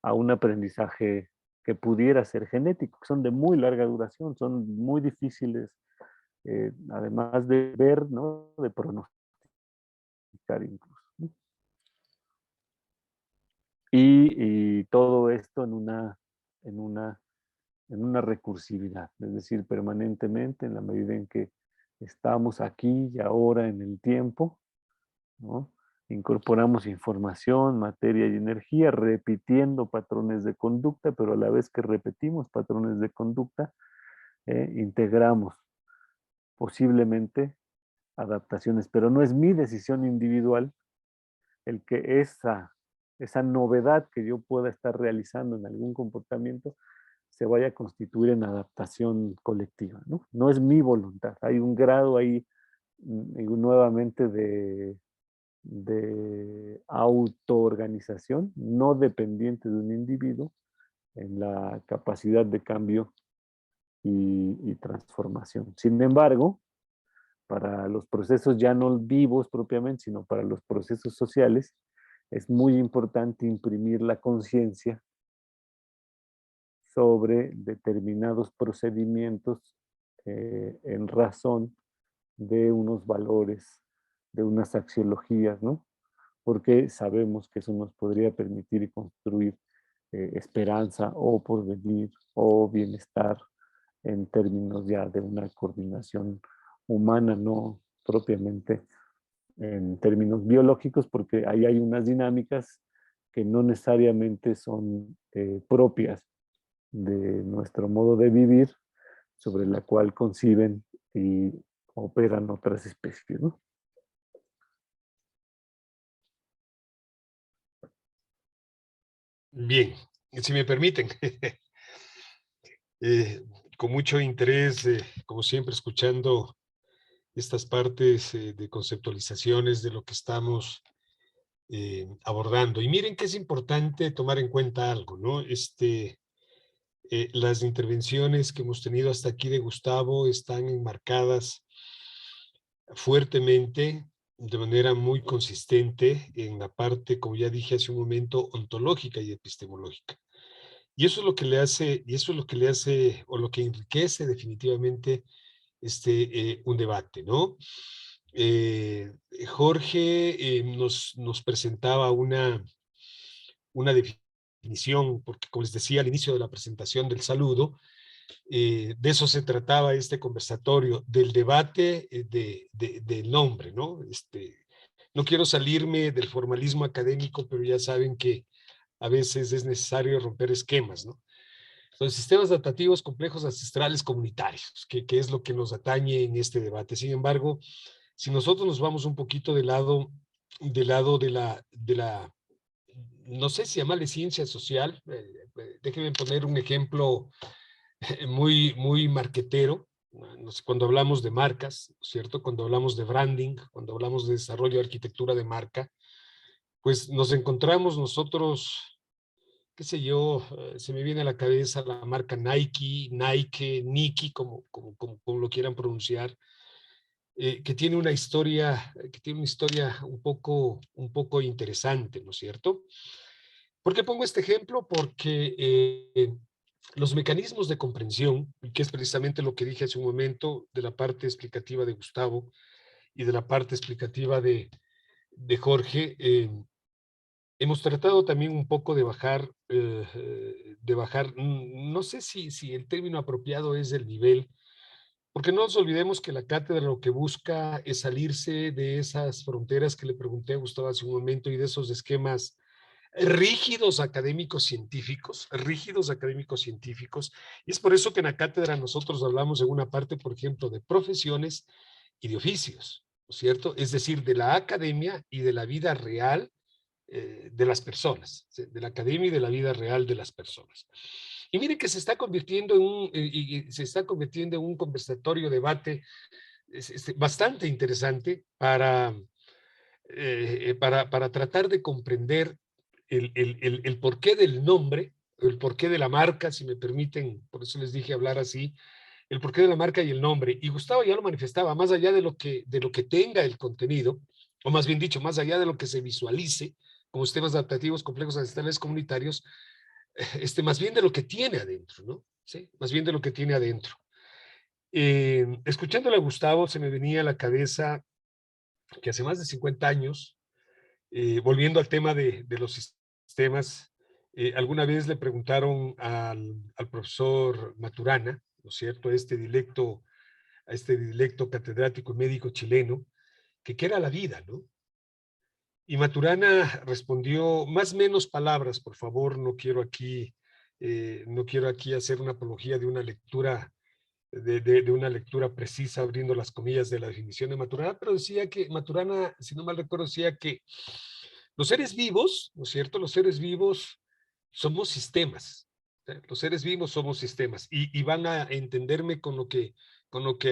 a un aprendizaje que pudiera ser genético, que son de muy larga duración, son muy difíciles, además de ver, ¿no? De pronosticar incluso, ¿no? Y todo esto en una recursividad, es decir, permanentemente en la medida en que estamos aquí y ahora en el tiempo, ¿no? Incorporamos información, materia y energía, repitiendo patrones de conducta, pero a la vez que repetimos patrones de conducta, integramos posiblemente adaptaciones, pero no es mi decisión individual el que esa novedad que yo pueda estar realizando en algún comportamiento se vaya a constituir en adaptación colectiva, ¿no? No es mi voluntad, hay un grado ahí nuevamente de autoorganización, no dependiente de un individuo, en la capacidad de cambio y transformación. Sin embargo, para los procesos ya no vivos propiamente, sino para los procesos sociales, es muy importante imprimir la conciencia sobre determinados procedimientos en razón de unos valores, de unas axiologías, ¿no? Porque sabemos que eso nos podría permitir construir esperanza o porvenir o bienestar en términos ya de una coordinación humana, no propiamente en términos biológicos, porque ahí hay unas dinámicas que no necesariamente son propias de nuestro modo de vivir, sobre la cual conciben y operan otras especies, ¿no? Bien, si me permiten, con mucho interés, como siempre, escuchando estas partes de conceptualizaciones de lo que estamos abordando. Y miren que es importante tomar en cuenta algo, ¿no? Las intervenciones que hemos tenido hasta aquí de Gustavo están enmarcadas fuertemente, de manera muy consistente, en la parte, como ya dije hace un momento, ontológica y epistemológica. Y eso es lo que le hace, o lo que enriquece definitivamente un debate, ¿no? Jorge nos presentaba una definición, porque como les decía al inicio de la presentación del saludo, De eso se trataba este conversatorio, del debate del nombre, ¿no? No quiero salirme del formalismo académico, pero ya saben que a veces es necesario romper esquemas, ¿no? Son sistemas adaptativos complejos ancestrales comunitarios, que es lo que nos atañe en este debate. Sin embargo, si nosotros nos vamos un poquito del lado de la no sé si llamarle ciencia social, déjenme poner un ejemplo muy marquetero, no sé, cuando hablamos de marcas, ¿cierto? Cuando hablamos de branding, cuando hablamos de desarrollo de arquitectura de marca, pues nos encontramos nosotros, qué sé yo, se me viene a la cabeza la marca Nike, Nike, como lo quieran pronunciar, que tiene una historia un poco interesante, ¿no es cierto? ¿Por qué pongo este ejemplo? Porque los mecanismos de comprensión, que es precisamente lo que dije hace un momento de la parte explicativa de Gustavo y de la parte explicativa de Jorge, hemos tratado también un poco de bajar, no sé si el término apropiado es el nivel, porque no nos olvidemos que la cátedra lo que busca es salirse de esas fronteras que le pregunté a Gustavo hace un momento y de esos esquemas rígidos académicos científicos, y es por eso que en la cátedra nosotros hablamos en una parte, por ejemplo, de profesiones y de oficios, ¿no es cierto? Es decir, de la academia y de la vida real de las personas, de la academia y de la vida real de las personas. Y miren que se está convirtiendo en un conversatorio, debate bastante interesante para tratar de comprender el porqué del nombre, el porqué de la marca, si me permiten, por eso les dije hablar así, el porqué de la marca y el nombre. Y Gustavo ya lo manifestaba, más allá de lo que tenga el contenido, o más bien dicho, más allá de lo que se visualice como sistemas adaptativos complejos ancestrales comunitarios, más bien de lo que tiene adentro, ¿no? ¿Sí? Más bien de lo que tiene adentro. Escuchándole a Gustavo, se me venía a la cabeza que hace más de 50 años, volviendo al tema de los sistemas, alguna vez le preguntaron al profesor Maturana, ¿no es cierto?, a este dilecto catedrático y médico chileno, que qué era la vida, ¿no? Y Maturana respondió, más menos palabras, por favor, no quiero aquí hacer una apología de una lectura de una lectura precisa, abriendo las comillas de la definición de Maturana, pero decía que Maturana, si no mal recuerdo, decía que los seres vivos, ¿no es cierto? Los seres vivos somos sistemas. Los seres vivos somos sistemas y van a entenderme con lo que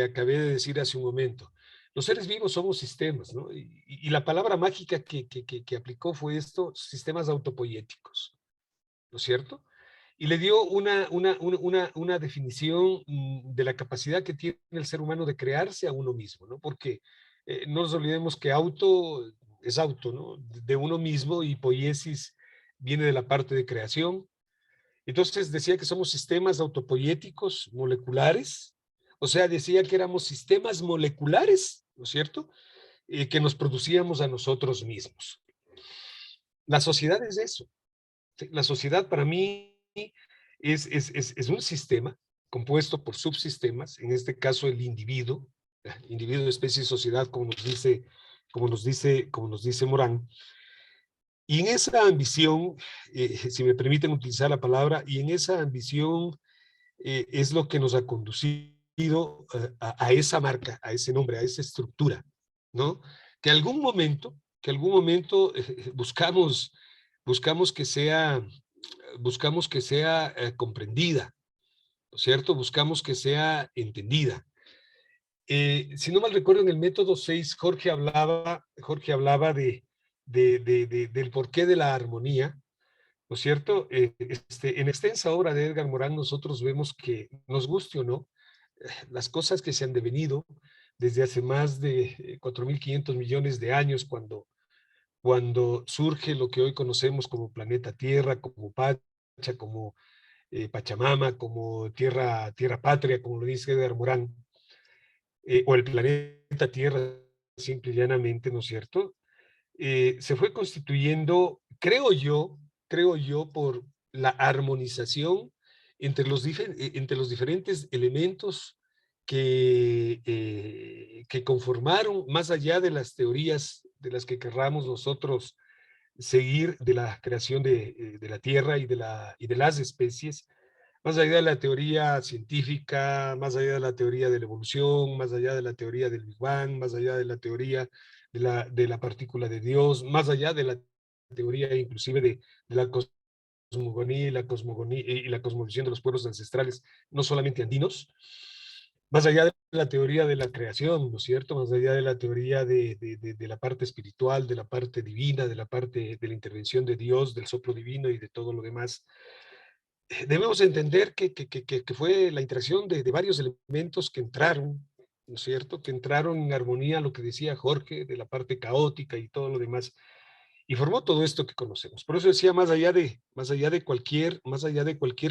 acabé de decir hace un momento. Los seres vivos somos sistemas, ¿no? Y la palabra mágica que aplicó fue esto, sistemas autopoiéticos, ¿no es cierto? Y le dio una definición de la capacidad que tiene el ser humano de crearse a uno mismo, ¿no? Porque no nos olvidemos que auto es auto, ¿no? De uno mismo, y poiesis viene de la parte de creación. Entonces decía que somos sistemas autopoiéticos moleculares, o sea, decía que éramos sistemas moleculares, ¿no es cierto? Que nos producíamos a nosotros mismos. La sociedad es eso. La sociedad para mí es un sistema compuesto por subsistemas, en este caso el individuo, especie y sociedad, como nos dice Morán. Y en esa ambición, si me permiten utilizar la palabra, y en esa ambición es lo que nos ha conducido a esa marca, a ese nombre, a esa estructura, ¿no? Que algún momento buscamos que sea comprendida, ¿no es cierto? Buscamos que sea entendida. Si no mal recuerdo, en el método 6, Jorge hablaba del porqué de la armonía, ¿no es cierto? En extensa obra de Edgar Morán nosotros vemos que, nos guste o no, las cosas que se han devenido desde hace más de 4.500 millones de años, cuando surge lo que hoy conocemos como planeta Tierra, como Pacha, como Pachamama, como tierra patria, como lo dice Edgar Morán, o el planeta Tierra, simple y llanamente, ¿no es cierto? Se fue constituyendo, creo yo, por la armonización entre los diferentes elementos que conformaron, más allá de las teorías de las que querramos nosotros seguir de la creación de la Tierra y de las especies, más allá de la teoría científica, más allá de la teoría de la evolución, más allá de la teoría del Big Bang, más allá de la teoría de la partícula de Dios, más allá de la teoría inclusive de la cosmogonía y la cosmovisión de los pueblos ancestrales, no solamente andinos, más allá de la teoría de la creación, ¿no es cierto? Más allá de la teoría de la parte espiritual, de la parte divina, de la parte de la intervención de Dios, del soplo divino y de todo lo demás, debemos entender que fue la interacción de varios elementos que entraron, ¿no es cierto? Que entraron en armonía a lo que decía Jorge, de la parte caótica y todo lo demás, y formó todo esto que conocemos. Por eso decía, más allá de cualquier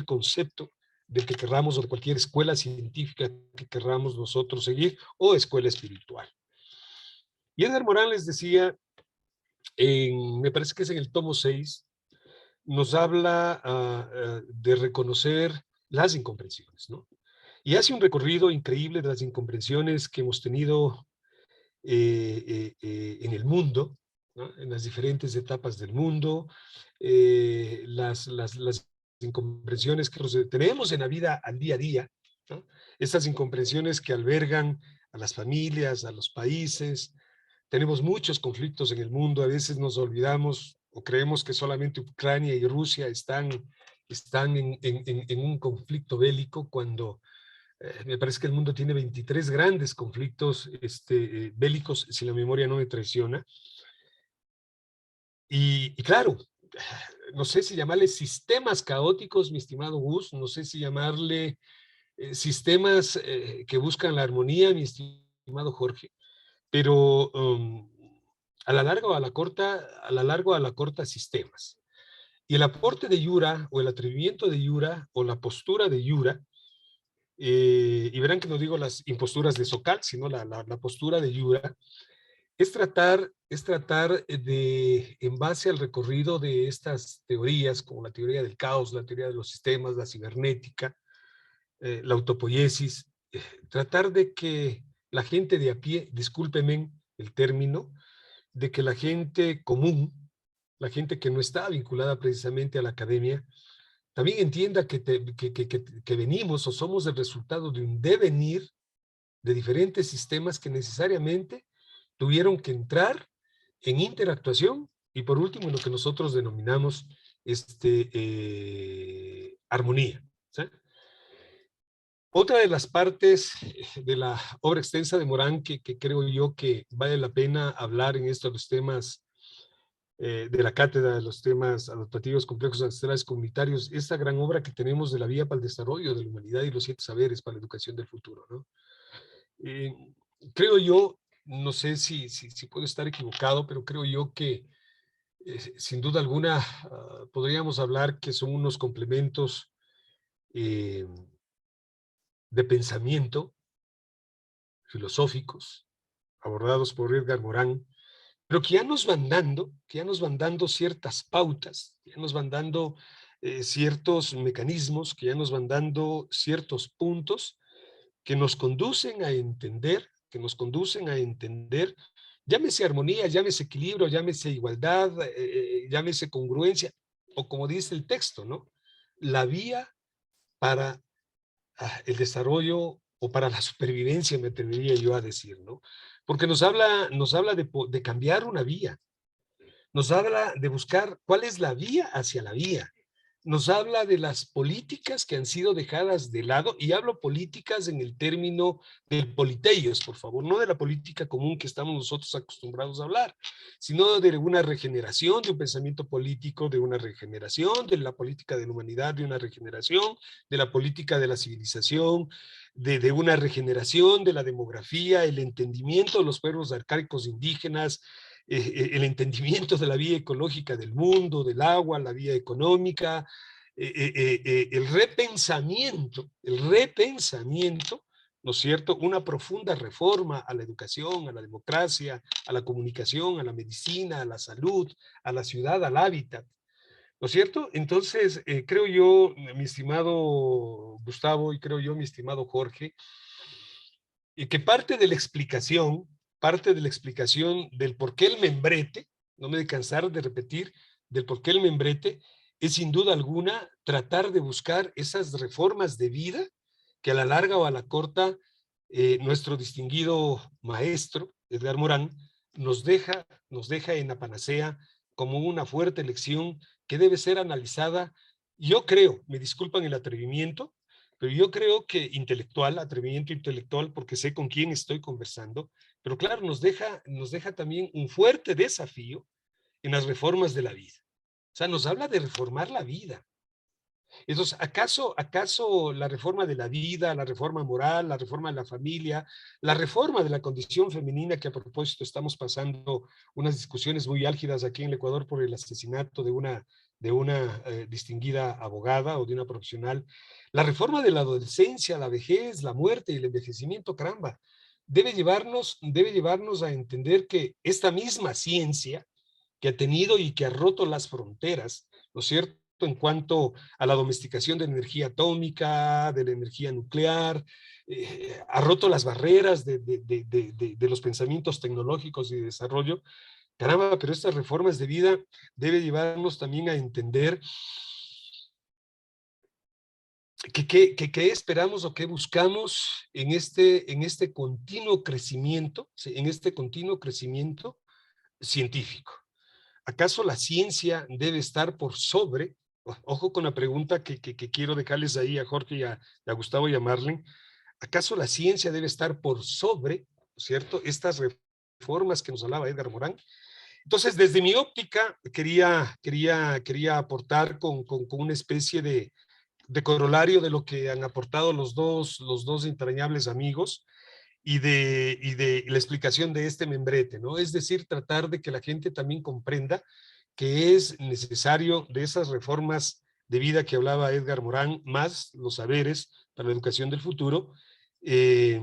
concepto del que querramos, o de cualquier escuela científica que querramos nosotros seguir, o escuela espiritual. Y Edgar Morán les decía, me parece que es en el tomo 6, nos habla de reconocer las incomprensiones, ¿no? Y hace un recorrido increíble de las incomprensiones que hemos tenido en el mundo, ¿no? En las diferentes etapas del mundo, las incomprensiones que tenemos en la vida al día a día, ¿no? Estas incomprensiones que albergan a las familias, a los países. Tenemos muchos conflictos en el mundo, a veces nos olvidamos o creemos que solamente Ucrania y Rusia están en un conflicto bélico, cuando me parece que el mundo tiene 23 grandes conflictos bélicos, si la memoria no me traiciona. Y claro, no sé si llamarle sistemas caóticos, mi estimado Gus, no sé si llamarle sistemas que buscan la armonía, mi estimado Jorge, pero a la larga o a la corta sistemas. Y el aporte de Yura, o el atrevimiento de Yura, o la postura de Yura, y verán que no digo las imposturas de Sokal, sino la postura de Yura, es tratar de, en base al recorrido de estas teorías, como la teoría del caos, la teoría de los sistemas, la cibernética, la autopoiesis, tratar de que la gente de a pie, discúlpenme el término, de que la gente común, la gente que no está vinculada precisamente a la academia, también entienda que venimos o somos el resultado de un devenir de diferentes sistemas que necesariamente tuvieron que entrar en interactuación y, por último, en lo que nosotros denominamos armonía, ¿sí? Otra de las partes de la obra extensa de Morán que creo yo que vale la pena hablar en estos temas de la cátedra de los temas adaptativos complejos ancestrales comunitarios, esta gran obra que tenemos de la Vía para el Desarrollo de la Humanidad y los 7 saberes para la educación del futuro, ¿no? Creo yo, no sé si puedo estar equivocado, pero creo yo que sin duda alguna podríamos hablar que son unos complementos de pensamiento filosóficos abordados por Edgar Morán, pero que ya nos van dando ciertas pautas, ya nos van dando ciertos mecanismos, que ya nos van dando ciertos puntos que nos conducen a entender, llámese armonía, llámese equilibrio, llámese igualdad, llámese congruencia, o como dice el texto, ¿no? La vía para el desarrollo o para la supervivencia, me atrevería yo a decir, ¿no? Porque nos habla de cambiar una vía, nos habla de buscar cuál es la vía hacia la vía, nos habla de las políticas que han sido dejadas de lado, y hablo políticas en el término del politeios, por favor, no de la política común que estamos nosotros acostumbrados a hablar, sino de una regeneración de un pensamiento político, de una regeneración de la política de la humanidad, de una regeneración de la política de la civilización, de una regeneración de la demografía, el entendimiento de los pueblos arcaicos indígenas, el entendimiento de la vía ecológica del mundo, del agua, la vía económica, el repensamiento, ¿no es cierto? Una profunda reforma a la educación, a la democracia, a la comunicación, a la medicina, a la salud, a la ciudad, al hábitat. ¿no es cierto? Entonces, creo yo, mi estimado Gustavo, y creo yo, mi estimado Jorge, y que parte de la explicación del por qué el membrete, no me he de cansar de repetir, del por qué el membrete, es sin duda alguna tratar de buscar esas reformas de vida que a la larga o a la corta nuestro distinguido maestro, Edgar Morán, nos deja en la panacea como una fuerte lección que debe ser analizada. Yo creo, me disculpan el atrevimiento, pero yo creo que intelectual, atrevimiento intelectual, porque sé con quién estoy conversando, pero claro, nos deja también un fuerte desafío en las reformas de la vida. O sea, nos habla de reformar la vida. Entonces, ¿acaso la reforma de la vida, la reforma moral, la reforma de la familia, la reforma de la condición femenina, que a propósito estamos pasando unas discusiones muy álgidas aquí en el Ecuador por el asesinato de una distinguida abogada o de una profesional, la reforma de la adolescencia, la vejez, la muerte y el envejecimiento, caramba, debe llevarnos a entender que esta misma ciencia que ha tenido y que ha roto las fronteras, ¿no es cierto?, en cuanto a la domesticación de la energía atómica, de la energía nuclear, ha roto las barreras de los pensamientos tecnológicos y de desarrollo. Caramba, pero estas reformas de vida deben llevarnos también a entender qué esperamos o qué buscamos en este continuo crecimiento, en este continuo crecimiento científico. ¿Acaso la ciencia debe estar por sobre? Ojo con la pregunta que quiero dejarles ahí a Jorge y a Gustavo y a Marlene. ¿Acaso la ciencia debe estar por sobre, cierto, estas reformas que nos hablaba Edgar Morán? Entonces, desde mi óptica, quería aportar con una especie de corolario de lo que han aportado los dos entrañables amigos, y de la explicación de este membrete, ¿no? Es decir, tratar de que la gente también comprenda que es necesario de esas reformas de vida que hablaba Edgar Morán, más los saberes para la educación del futuro, eh,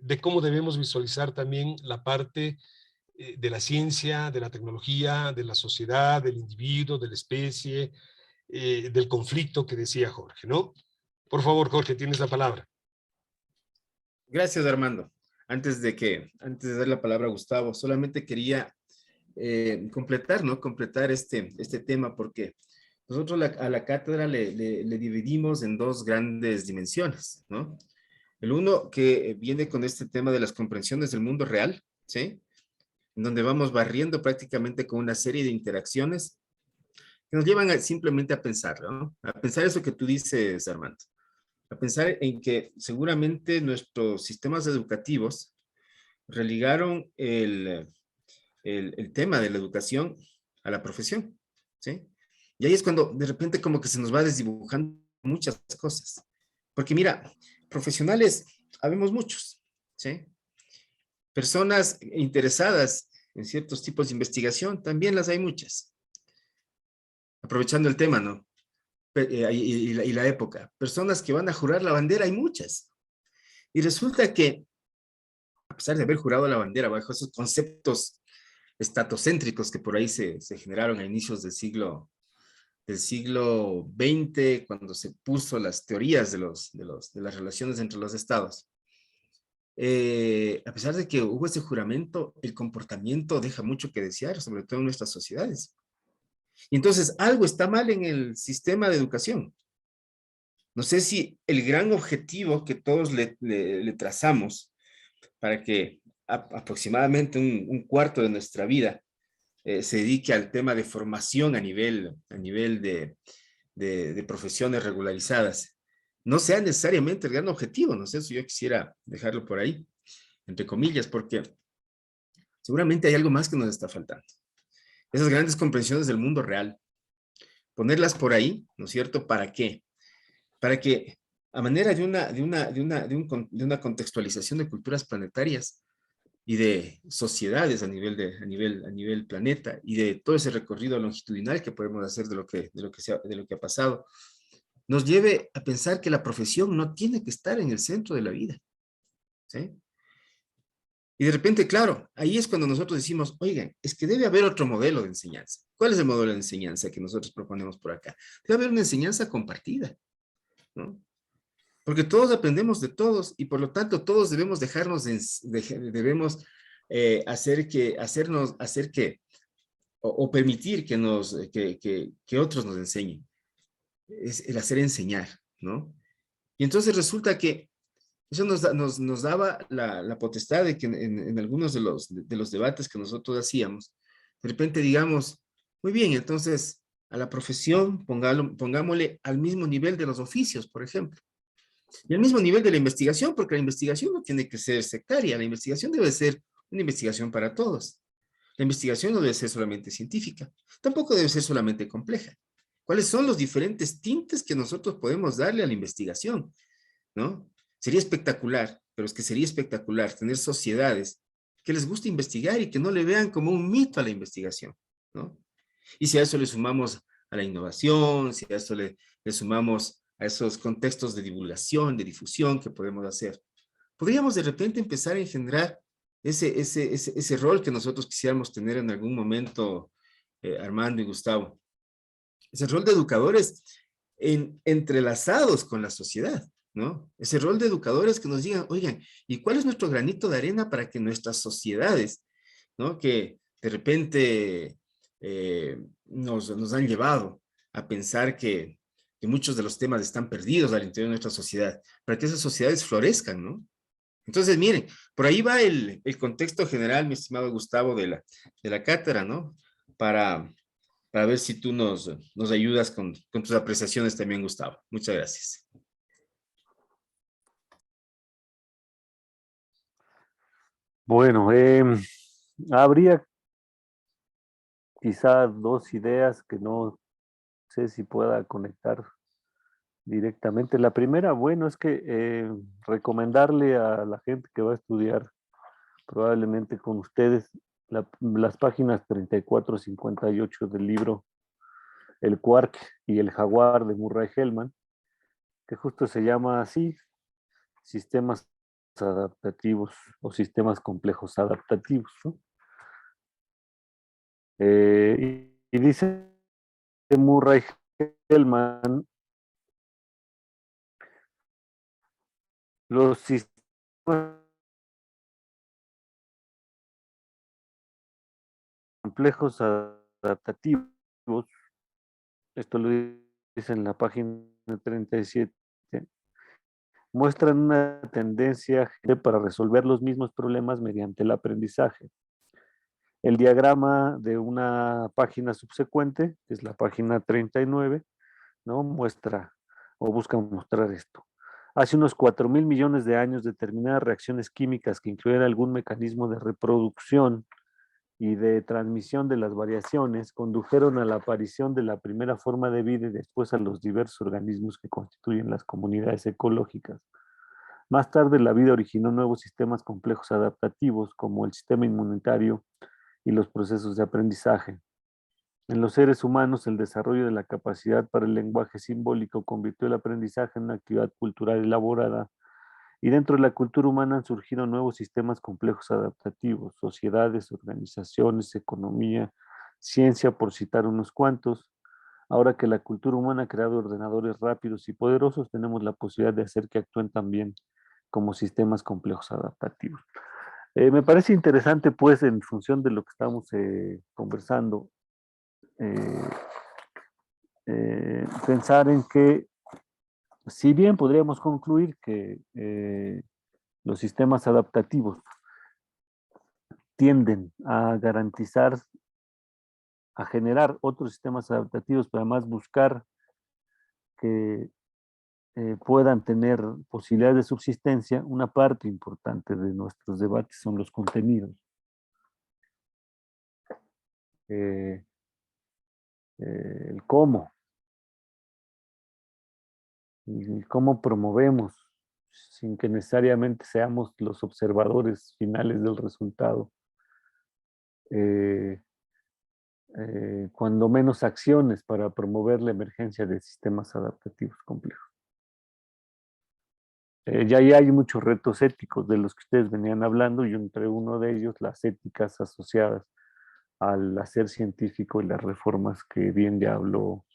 de cómo debemos visualizar también la parte de la ciencia, de la tecnología, de la sociedad, del individuo, de la especie, del conflicto que decía Jorge, ¿no? Por favor, Jorge, tienes la palabra. Gracias, Armando. Antes de dar la palabra a Gustavo, solamente quería completar, ¿no? Completar este tema, porque nosotros a la cátedra le dividimos en dos grandes dimensiones, ¿no? El uno que viene con este tema de las comprensiones del mundo real, ¿sí? En donde vamos barriendo prácticamente con una serie de interacciones que nos llevan simplemente a pensar, ¿no? A pensar eso que tú dices, Armando. A pensar en que seguramente nuestros sistemas educativos religaron el tema de la educación a la profesión, ¿sí? Y ahí es cuando de repente como que se nos va desdibujando muchas cosas. Porque mira, profesionales, habemos muchos, ¿sí? Personas interesadas en ciertos tipos de investigación, también las hay muchas. Aprovechando el tema, ¿no? Y la época. Personas que van a jurar la bandera, hay muchas. Y resulta que, a pesar de haber jurado la bandera bajo esos conceptos estatocéntricos que por ahí se generaron a inicios del siglo XX, cuando se puso las teorías de las relaciones entre los estados, a pesar de que hubo ese juramento, el comportamiento deja mucho que desear, sobre todo en nuestras sociedades. Y entonces algo está mal en el sistema de educación. No sé si el gran objetivo que todos le trazamos para que aproximadamente un cuarto de nuestra vida se dedique al tema de formación a nivel de profesiones regularizadas, no sea necesariamente el gran objetivo. No sé si yo quisiera dejarlo por ahí, entre comillas, porque seguramente hay algo más que nos está faltando. Esas grandes comprensiones del mundo real, ponerlas por ahí, ¿no es cierto? ¿Para qué? Para que a manera de una contextualización de culturas planetarias y de sociedades a nivel planeta, y de todo ese recorrido longitudinal que podemos hacer de lo que ha pasado, nos lleve a pensar que la profesión no tiene que estar en el centro de la vida, ¿sí? Y de repente, claro, ahí es cuando nosotros decimos, oigan, es que debe haber otro modelo de enseñanza. ¿Cuál es el modelo de enseñanza que nosotros proponemos por acá? Debe haber una enseñanza compartida, ¿no? Porque todos aprendemos de todos y por lo tanto todos debemos dejarnos, debemos hacer que, o permitir que, que otros nos enseñen. Es el hacer enseñar, ¿no? Y entonces resulta que eso nos daba la potestad de que en algunos de los debates que nosotros hacíamos, de repente digamos, muy bien, entonces a la profesión pongámosle al mismo nivel de los oficios, por ejemplo. Y al mismo nivel de la investigación, porque la investigación no tiene que ser sectaria, la investigación debe ser una investigación para todos. La investigación no debe ser solamente científica, tampoco debe ser solamente compleja. ¿Cuáles son los diferentes tintes que nosotros podemos darle a la investigación? ¿No? Sería espectacular, pero es que sería espectacular tener sociedades que les guste investigar y que no le vean como un mito a la investigación, ¿no? Y si a eso le sumamos a la innovación, si a eso le sumamos a esos contextos de divulgación, de difusión que podemos hacer, podríamos de repente empezar a engendrar ese rol que nosotros quisiéramos tener en algún momento, Armando y Gustavo. Ese rol de educadores entrelazados con la sociedad, ¿no? Ese rol de educadores que nos digan, oigan, ¿y cuál es nuestro granito de arena para que nuestras sociedades, ¿no? Que de repente nos han llevado a pensar que muchos de los temas están perdidos al interior de nuestra sociedad, para que esas sociedades florezcan, ¿no? Entonces, miren, por ahí va el contexto general, mi estimado Gustavo, de la cátedra, ¿no? Para, para ver si tú nos ayudas con tus apreciaciones también, Gustavo. Muchas gracias. Bueno, habría quizá dos ideas que no sé si pueda conectar directamente. La primera, bueno, es que recomendarle a la gente que va a estudiar probablemente con ustedes las páginas 34 58 del libro El Quark y el Jaguar de Murray Hellman, que justo se llama así, sistemas adaptativos o sistemas complejos adaptativos, ¿no? Y dice Murray Hellman, los sistemas complejos adaptativos, esto lo dice en la página 37, muestran una tendencia para resolver los mismos problemas mediante el aprendizaje. El diagrama de una página subsecuente, que es la página 39, ¿no? Muestra o busca mostrar esto. Hace unos 4.000 millones de años, determinadas reacciones químicas que incluyen algún mecanismo de reproducción y de transmisión de las variaciones condujeron a la aparición de la primera forma de vida y después a los diversos organismos que constituyen las comunidades ecológicas. Más tarde, la vida originó nuevos sistemas complejos adaptativos, como el sistema inmunitario y los procesos de aprendizaje. En los seres humanos, el desarrollo de la capacidad para el lenguaje simbólico convirtió el aprendizaje en una actividad cultural elaborada, y dentro de la cultura humana han surgido nuevos sistemas complejos adaptativos, sociedades, organizaciones, economía, ciencia, por citar unos cuantos. Ahora que la cultura humana ha creado ordenadores rápidos y poderosos, tenemos la posibilidad de hacer que actúen también como sistemas complejos adaptativos. Me parece interesante, pues, en función de lo que estamos conversando, eh, pensar en que, si bien podríamos concluir que los sistemas adaptativos tienden a garantizar, a generar otros sistemas adaptativos, pero además buscar que puedan tener posibilidades de subsistencia, una parte importante de nuestros debates son los contenidos. El cómo promovemos, sin que necesariamente seamos los observadores finales del resultado, cuando menos acciones para promover la emergencia de sistemas adaptativos complejos. Ya ahí hay muchos retos éticos de los que ustedes venían hablando, y entre uno de ellos las éticas asociadas al hacer científico y las reformas que bien ya habló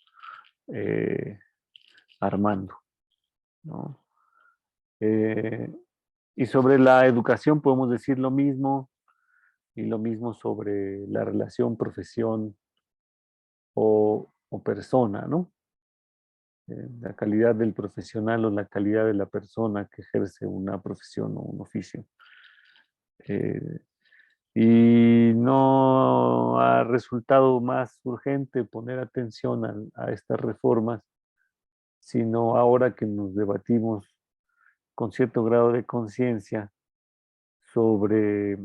Armando, ¿no? Y sobre la educación podemos decir lo mismo, y lo mismo sobre la relación profesión o persona, ¿no? La calidad del profesional o la calidad de la persona que ejerce una profesión o un oficio. Y no ha resultado más urgente poner atención a estas reformas, sino ahora que nos debatimos con cierto grado de conciencia sobre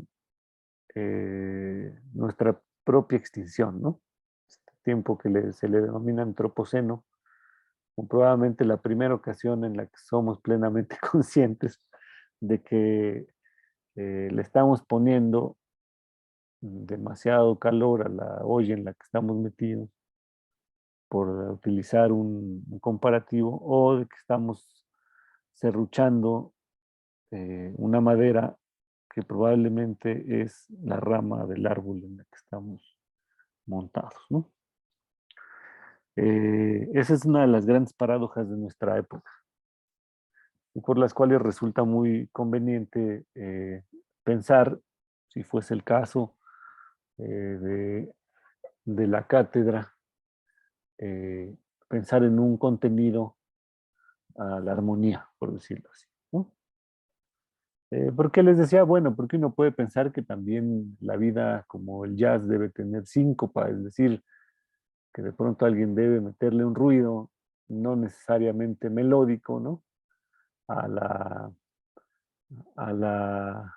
nuestra propia extinción, ¿no? Este tiempo que se le denomina antropoceno, probablemente la primera ocasión en la que somos plenamente conscientes de que le estamos poniendo demasiado calor a la olla en la que estamos metidos, por utilizar un comparativo, o de que estamos serruchando una madera que probablemente es la rama del árbol en la que estamos montados, ¿no? Esa es una de las grandes paradojas de nuestra época, y por las cuales resulta muy conveniente pensar, si fuese el caso, de la cátedra, pensar en un contenido a la armonía, por decirlo así, ¿no? ¿Por qué les decía? Bueno, porque uno puede pensar que también la vida, como el jazz, debe tener síncopa, es decir, que de pronto alguien debe meterle un ruido, no necesariamente melódico, ¿no? A la, a la,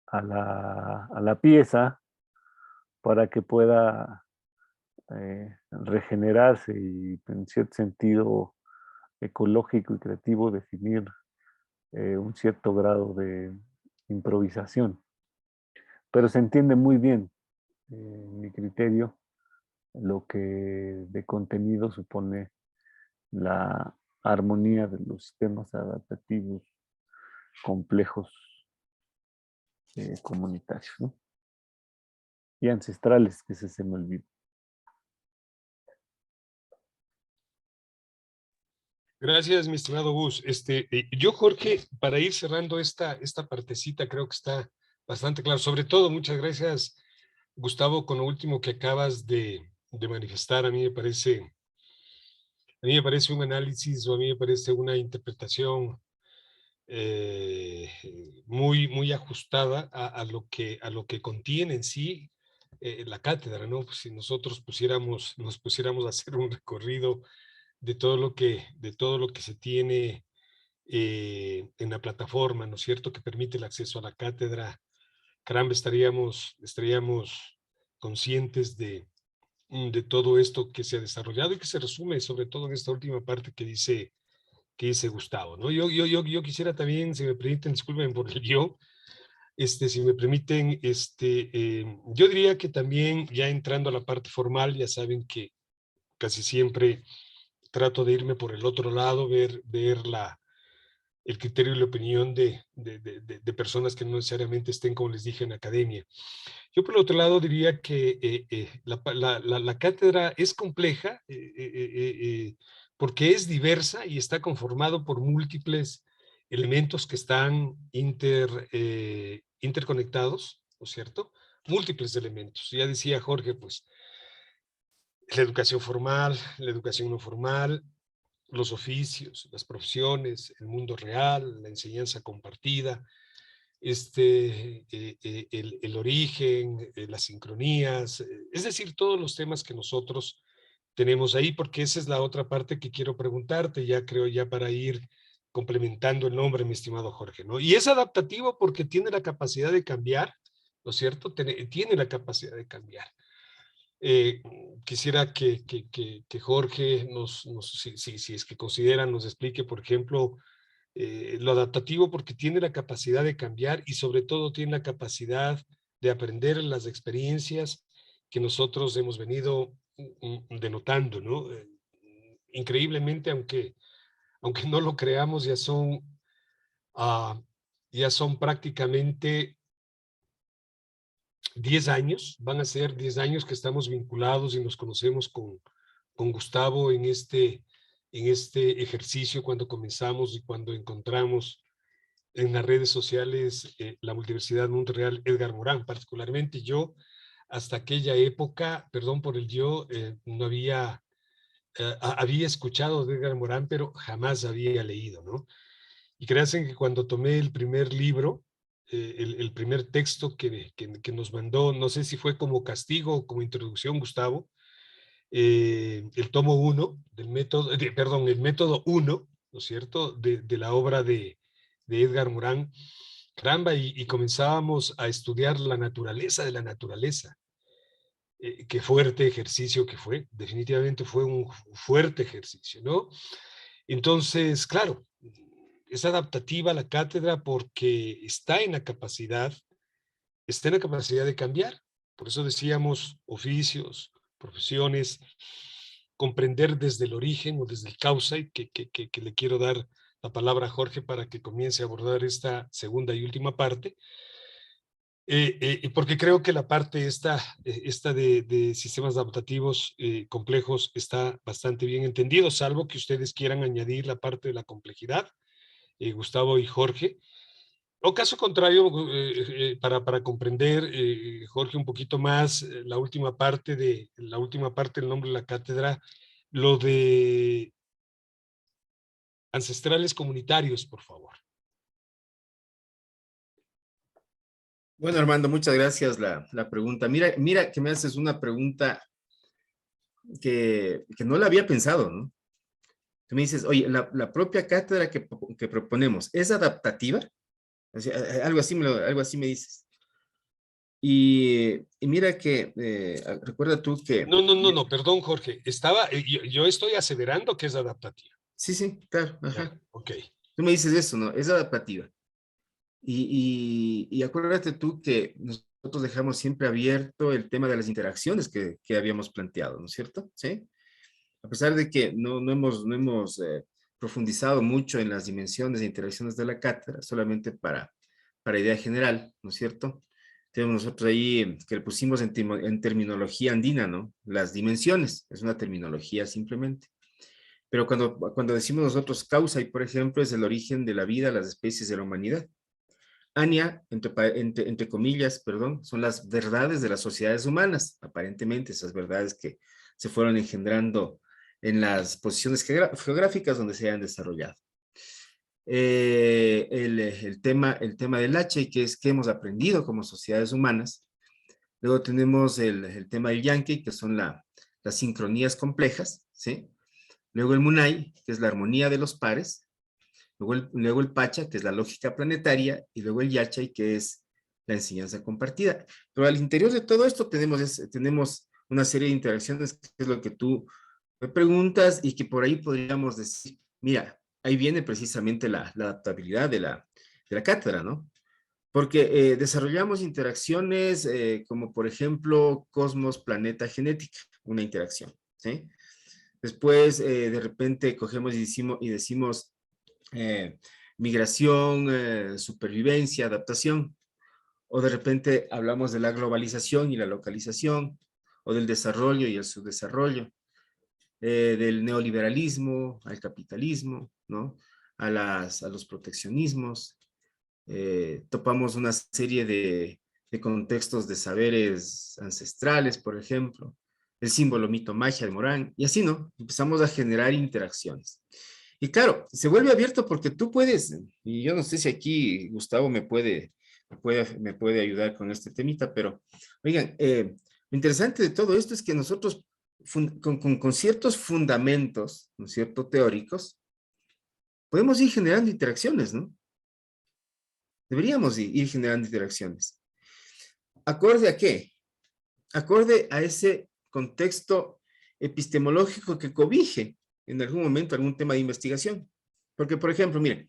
a la pieza, para que pueda regenerarse y, en cierto sentido ecológico y creativo, definir un cierto grado de improvisación. Pero se entiende muy bien, en mi criterio, lo que de contenido supone la armonía de los sistemas adaptativos complejos comunitarios, ¿no? Y ancestrales, que se me olvidó. Gracias, mi estimado Gus. Yo, Jorge, para ir cerrando esta partecita, creo que está bastante claro. Sobre todo, muchas gracias, Gustavo, con lo último que acabas de manifestar. A mí me parece un análisis, o a mí me parece una interpretación eh, muy ajustada a lo que contiene en sí la cátedra, ¿no? Pues si nosotros nos pusiéramos a hacer un recorrido de todo lo que se tiene en la plataforma, ¿no es cierto?, que permite el acceso a la cátedra, caramba, estaríamos conscientes de todo esto que se ha desarrollado y que se resume sobre todo en esta última parte que dice Gustavo, ¿no? Yo quisiera también, si me permiten, disculpen por el yo, si me permiten, yo diría que también, ya entrando a la parte formal, ya saben que casi siempre trato de irme por el otro lado, ver el criterio y la opinión de personas que no necesariamente estén, como les dije, en academia. Yo, por el otro lado, diría que la cátedra es compleja porque es diversa y está conformado por múltiples elementos que están interconectados, ¿no es cierto? Múltiples elementos. Ya decía Jorge, pues, la educación formal, la educación no formal, los oficios, las profesiones, el mundo real, la enseñanza compartida, el origen, las sincronías, es decir, todos los temas que nosotros tenemos ahí, porque esa es la otra parte que quiero preguntarte, ya creo, ya para ir complementando el nombre, mi estimado Jorge, ¿no? Y es adaptativo porque tiene la capacidad de cambiar, ¿no es cierto? Tiene la capacidad de cambiar. Quisiera que Jorge si es que considera, nos explique, por ejemplo, lo adaptativo, porque tiene la capacidad de cambiar y sobre todo tiene la capacidad de aprender las experiencias que nosotros hemos venido denotando, ¿no? Increíblemente, aunque no lo creamos, ya son prácticamente 10 años, van a ser 10 años que estamos vinculados y nos conocemos con Gustavo en este ejercicio cuando comenzamos y cuando encontramos en las redes sociales la Universidad Mundo Real Edgar Morán. Particularmente yo, hasta aquella época, perdón por el yo, no había escuchado de Edgar Morán, pero jamás había leído, ¿no? Y créanse que cuando tomé el primer libro, el primer texto que nos mandó, no sé si fue como castigo o como introducción, Gustavo, el tomo 1 del método, perdón, el método 1, ¿no es cierto?, de la obra de Edgar Morán, caramba, y comenzábamos a estudiar la naturaleza de la naturaleza. Qué fuerte ejercicio que fue, definitivamente fue un fuerte ejercicio, ¿no? Entonces, claro, es adaptativa la cátedra porque está en la capacidad de cambiar. Por eso decíamos oficios, profesiones, comprender desde el origen o desde el causa, y que le quiero dar la palabra a Jorge para que comience a abordar esta segunda y última parte. Porque creo que la parte esta de sistemas adaptativos complejos está bastante bien entendido, salvo que ustedes quieran añadir la parte de la complejidad, Gustavo y Jorge. O caso contrario, para comprender, Jorge, un poquito más la última parte del nombre de la cátedra, lo de ancestrales comunitarios, por favor. Bueno, Armando, muchas gracias la pregunta. Mira que me haces una pregunta que no la había pensado, ¿no? Tú me dices, oye, la propia cátedra que proponemos, ¿es adaptativa? O sea, algo así me dices. Y mira que, recuerda tú que... No, perdón, Jorge. Yo estoy aseverando que es adaptativa. Sí, claro. Ajá. Ya, ok. Tú me dices eso, ¿no? Es adaptativa. Y acuérdate tú que nosotros dejamos siempre abierto el tema de las interacciones que habíamos planteado, ¿no es cierto? ¿Sí? A pesar de que no hemos profundizado mucho en las dimensiones e interacciones de la cátedra, solamente para idea general, ¿no es cierto? Tenemos nosotros ahí que le pusimos en terminología andina, ¿no? Las dimensiones, es una terminología simplemente. Pero cuando decimos nosotros causa, y por ejemplo, es el origen de la vida, las especies de la humanidad. Ania, entre comillas, perdón, son las verdades de las sociedades humanas, aparentemente esas verdades que se fueron engendrando en las posiciones geográficas donde se han desarrollado. El tema del H, que es que hemos aprendido como sociedades humanas. Luego tenemos el tema del Yankee, que son las sincronías complejas, ¿sí? Luego el Munay, que es la armonía de los pares. Luego el Pacha, que es la lógica planetaria, y luego el Yachay, que es la enseñanza compartida. Pero al interior de todo esto tenemos una serie de interacciones, que es lo que tú me preguntas, y que por ahí podríamos decir, mira, ahí viene precisamente la adaptabilidad de la cátedra, ¿no? Porque desarrollamos interacciones como, por ejemplo, cosmos, planeta, genética, una interacción, ¿sí? Después, de repente, cogemos y decimos migración, supervivencia, adaptación. O de repente hablamos de la globalización y la localización, o del desarrollo y el subdesarrollo, del neoliberalismo al capitalismo, ¿no? A los proteccionismos. Topamos una serie de contextos de saberes ancestrales, por ejemplo, el símbolo mito magia de Morán, y así, ¿no? Empezamos a generar interacciones. Y claro, se vuelve abierto porque tú puedes, y yo no sé si aquí Gustavo me puede ayudar con este temita, pero oigan, lo interesante de todo esto es que nosotros con ciertos fundamentos, ¿no es cierto?, teóricos, podemos ir generando interacciones, ¿no? Deberíamos ir generando interacciones. ¿Acorde a qué? Acorde a ese contexto epistemológico que cobije en algún momento algún tema de investigación. Porque, por ejemplo, miren,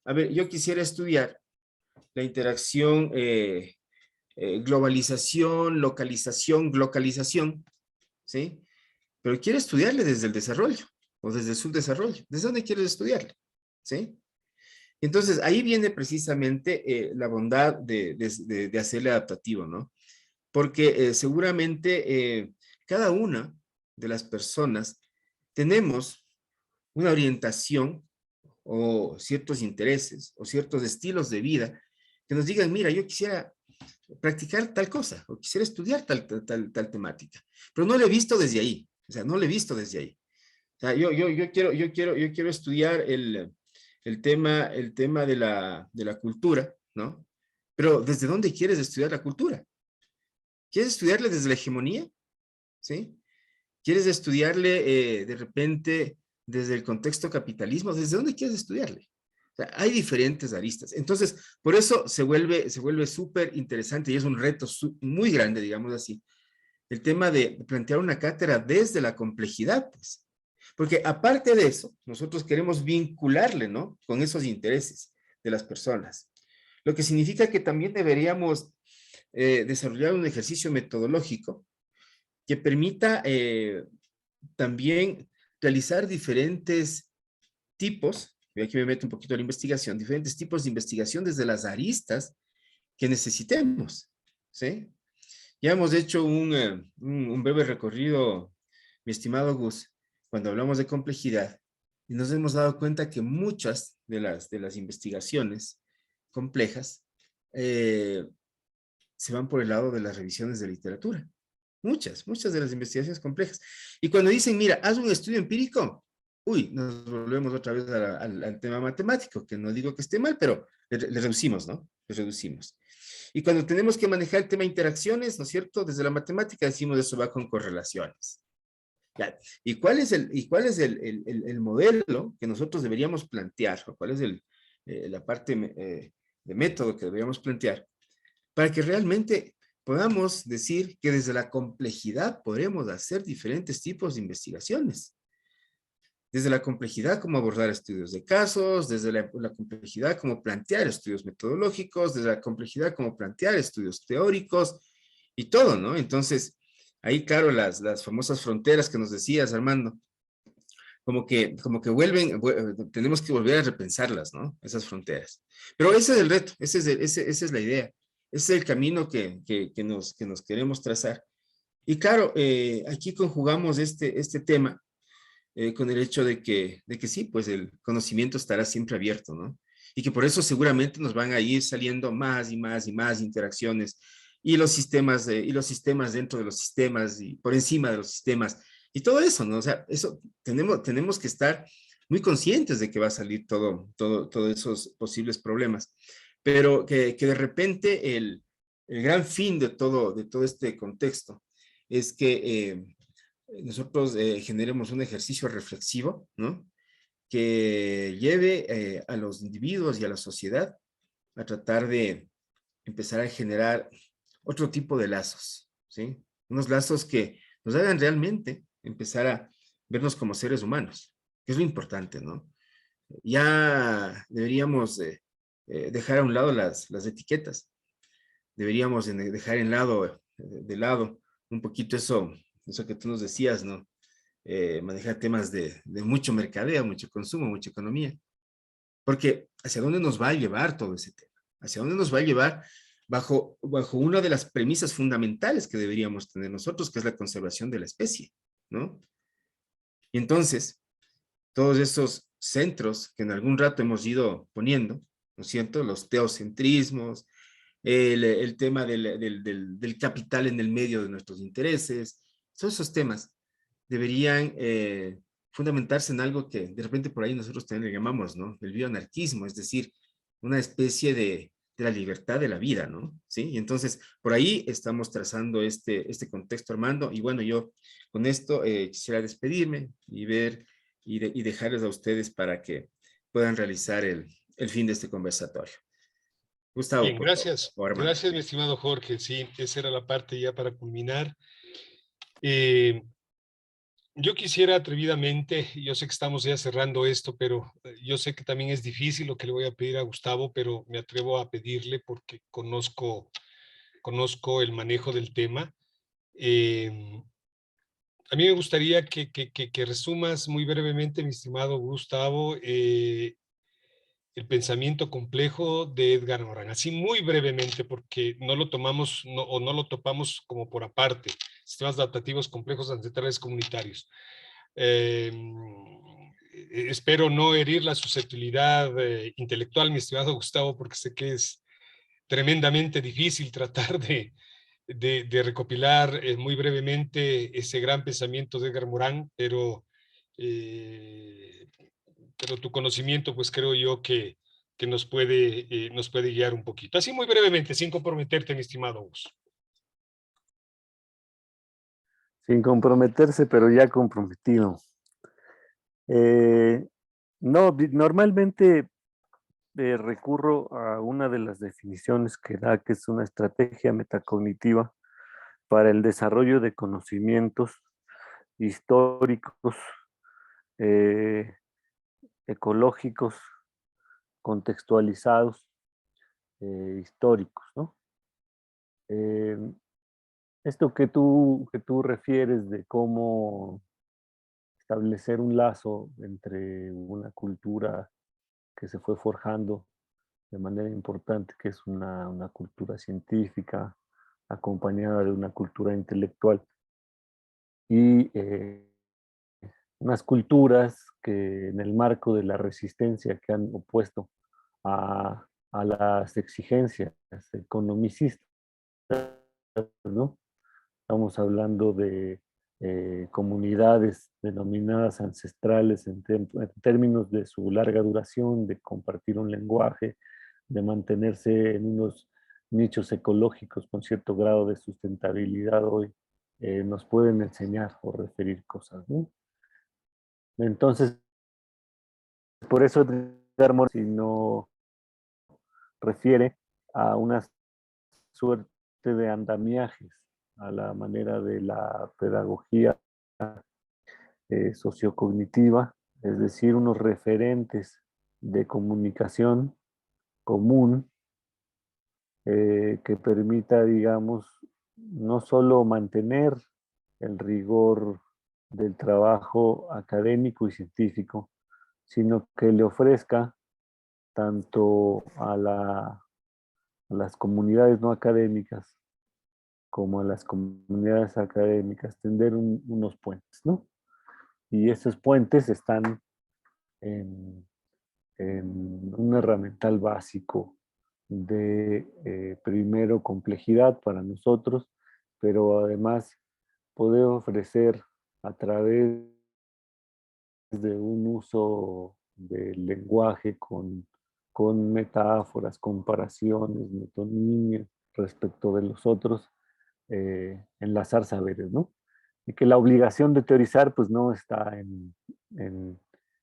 a ver, yo quisiera estudiar la interacción globalización, localización, glocalización, ¿sí? Pero quiero estudiarle desde el desarrollo. o desde el subdesarrollo. ¿Desde dónde quieres estudiarlo? ¿Sí? Entonces, ahí viene precisamente la bondad de hacerle adaptativo, ¿no? Porque seguramente cada una de las personas tenemos una orientación o ciertos intereses o ciertos estilos de vida que nos digan, mira, yo quisiera practicar tal cosa o quisiera estudiar tal temática, pero no lo he visto desde ahí, o sea, no lo he visto desde ahí. O sea, yo quiero estudiar el tema de la cultura, ¿no? Pero ¿desde dónde quieres estudiar la cultura? ¿Quieres estudiarle desde la hegemonía? ¿Sí? ¿Quieres estudiarle de repente desde el contexto capitalismo? ¿Desde dónde quieres estudiarle? O sea, hay diferentes aristas. Entonces, por eso se vuelve súper interesante y es un reto muy grande, digamos así, el tema de plantear una cátedra desde la complejidad, pues. Porque aparte de eso, nosotros queremos vincularle, ¿no? Con esos intereses de las personas. Lo que significa que también deberíamos desarrollar un ejercicio metodológico que permita también realizar diferentes tipos, y aquí me meto un poquito a la investigación, diferentes tipos de investigación desde las aristas que necesitemos, ¿sí? Ya hemos hecho un breve recorrido, mi estimado Gus, cuando hablamos de complejidad, y nos hemos dado cuenta que muchas de las investigaciones complejas se van por el lado de las revisiones de literatura. Muchas de las investigaciones complejas. Y cuando dicen, mira, haz un estudio empírico, uy, nos volvemos otra vez al tema matemático, que no digo que esté mal, pero le reducimos, ¿no? Le reducimos. Y cuando tenemos que manejar el tema de interacciones, ¿no es cierto? Desde la matemática decimos eso va con correlaciones. ¿Ya? ¿Y cuál es el modelo que nosotros deberíamos plantear? ¿O cuál es la parte de método que deberíamos plantear? Para que realmente podamos decir que desde la complejidad podremos hacer diferentes tipos de investigaciones. Desde la complejidad, cómo abordar estudios de casos, desde la complejidad, cómo plantear estudios metodológicos, desde la complejidad, cómo plantear estudios teóricos y todo, ¿no? Entonces, ahí, claro, las famosas fronteras que nos decías, Armando, como que tenemos que volver a repensarlas, ¿no? Esas fronteras. Pero ese es el reto, esa es la idea, ese es el camino que nos queremos trazar. Y claro, aquí conjugamos este tema con el hecho de que sí, pues el conocimiento estará siempre abierto, ¿no? Y que por eso seguramente nos van a ir saliendo más y más y más interacciones y los sistemas dentro de los sistemas y por encima de los sistemas y todo eso, ¿no? O sea, eso tenemos que estar muy conscientes de que va a salir todos esos posibles problemas, pero que de repente el gran fin de todo este contexto es que nosotros generemos un ejercicio reflexivo, ¿no? Que lleve a los individuos y a la sociedad a tratar de empezar a generar otro tipo de lazos, ¿sí? Unos lazos que nos hagan realmente empezar a vernos como seres humanos, que es lo importante, ¿no? Ya deberíamos dejar a un lado las etiquetas, deberíamos dejar de lado un poquito eso que tú nos decías, ¿no? Manejar temas de mucho mercadeo, mucho consumo, mucha economía. Porque ¿hacia dónde nos va a llevar todo ese tema? ¿Hacia dónde nos va a llevar bajo una de las premisas fundamentales que deberíamos tener nosotros, que es la conservación de la especie, ¿no? Y entonces, todos esos centros que en algún rato hemos ido poniendo, ¿no es cierto? Los teocentrismos, el tema del capital en el medio de nuestros intereses, todos esos temas deberían fundamentarse en algo que de repente por ahí nosotros también le llamamos, ¿no? El bioanarquismo, es decir, una especie de la libertad de la vida, ¿no? ¿Sí? Y entonces, por ahí estamos trazando este contexto, Armando, y bueno, yo con esto quisiera despedirme y y dejarles a ustedes para que puedan realizar el fin de este conversatorio. Gustavo, Bien, por favor. gracias. Gracias, mi estimado Jorge. Sí, esa era la parte ya para culminar. Yo quisiera atrevidamente, yo sé que estamos ya cerrando esto, pero yo sé que también es difícil lo que le voy a pedir a Gustavo, pero me atrevo a pedirle porque conozco el manejo del tema. A mí me gustaría que resumas muy brevemente, mi estimado Gustavo, el pensamiento complejo de Edgar Morin, así muy brevemente, porque no lo tomamos o no lo topamos como por aparte, sistemas adaptativos complejos ancestrales comunitarios. Espero no herir la susceptibilidad intelectual, mi estimado Gustavo, porque sé que es tremendamente difícil tratar de recopilar muy brevemente ese gran pensamiento de Edgar Morin, eh, pero tu conocimiento, pues creo yo que nos puede guiar un poquito. Así muy brevemente, sin comprometerte, mi estimado Gus. Sin comprometerse, pero ya comprometido. No, normalmente recurro a una de las definiciones que da, que es una estrategia metacognitiva para el desarrollo de conocimientos históricos, eh, ecológicos, contextualizados, históricos, ¿no? Eh, Esto que tú refieres de cómo establecer un lazo entre una cultura que se fue forjando de manera importante, que es una cultura científica, acompañada de una cultura intelectual, y unas culturas que en el marco de la resistencia que han opuesto a las exigencias economicistas, ¿no? Estamos hablando de comunidades denominadas ancestrales en términos de su larga duración, de compartir un lenguaje, de mantenerse en unos nichos ecológicos con cierto grado de sustentabilidad hoy, nos pueden enseñar o referir cosas, ¿no? Entonces, por eso Edgar Morin, si no refiere a una suerte de andamiajes, a la manera de la pedagogía sociocognitiva, es decir, unos referentes de comunicación común que permita, digamos, no solo mantener el rigor del trabajo académico y científico, sino que le ofrezca tanto a las comunidades no académicas como a las comunidades académicas tender unos puentes, ¿no? Y esos puentes están en un herramental básico de primero complejidad para nosotros, pero además poder ofrecer a través de un uso del lenguaje con metáforas, comparaciones, metonimias respecto de los otros, enlazar saberes, ¿no? Y que la obligación de teorizar pues no está en,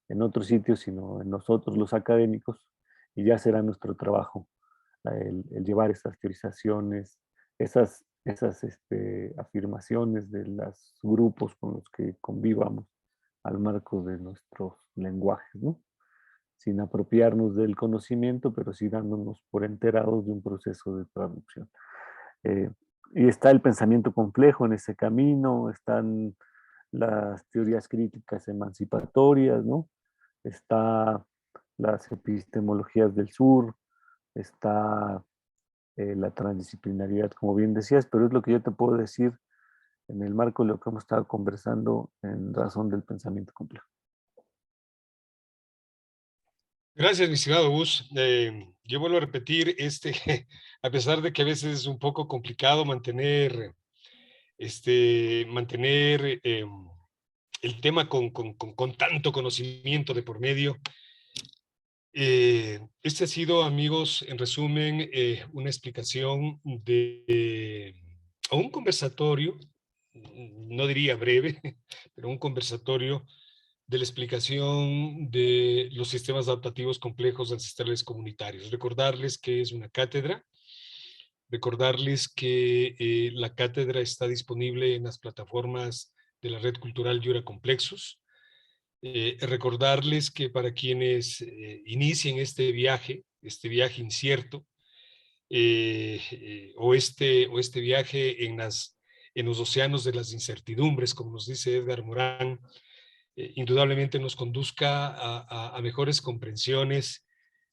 en otros sitios, sino en nosotros los académicos, y ya será nuestro trabajo el llevar esas teorizaciones, esas afirmaciones de los grupos con los que convivamos al marco de nuestros lenguajes, ¿no? Sin apropiarnos del conocimiento, pero sí dándonos por enterados de un proceso de traducción. Eh, y está el pensamiento complejo en ese camino, están las teorías críticas emancipatorias, ¿no? Está las epistemologías del sur, está la transdisciplinariedad, como bien decías, pero es lo que yo te puedo decir en el marco de lo que hemos estado conversando en razón del pensamiento complejo. Gracias, mi estimado Gus. Yo vuelvo a repetir, a pesar de que a veces es un poco complicado mantener el tema con tanto conocimiento de por medio. Este ha sido, amigos, en resumen, una explicación o un conversatorio, no diría breve, pero un conversatorio de la explicación de los sistemas adaptativos complejos ancestrales comunitarios. Recordarles que es una cátedra, recordarles que la cátedra está disponible en las plataformas de la Red Cultural Yura Complexus. Recordarles que para quienes inicien este viaje incierto, o este viaje en los océanos de las incertidumbres, como nos dice Edgar Morán, indudablemente nos conduzca a mejores comprensiones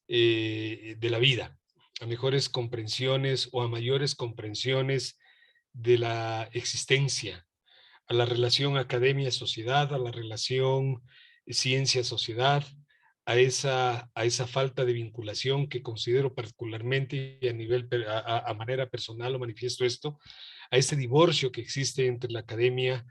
de la vida, a mejores comprensiones o a mayores comprensiones de la existencia, a la relación academia-sociedad, a la relación ciencia-sociedad, a esa falta de vinculación que considero particularmente y a manera personal lo manifiesto esto, a ese divorcio que existe entre la academia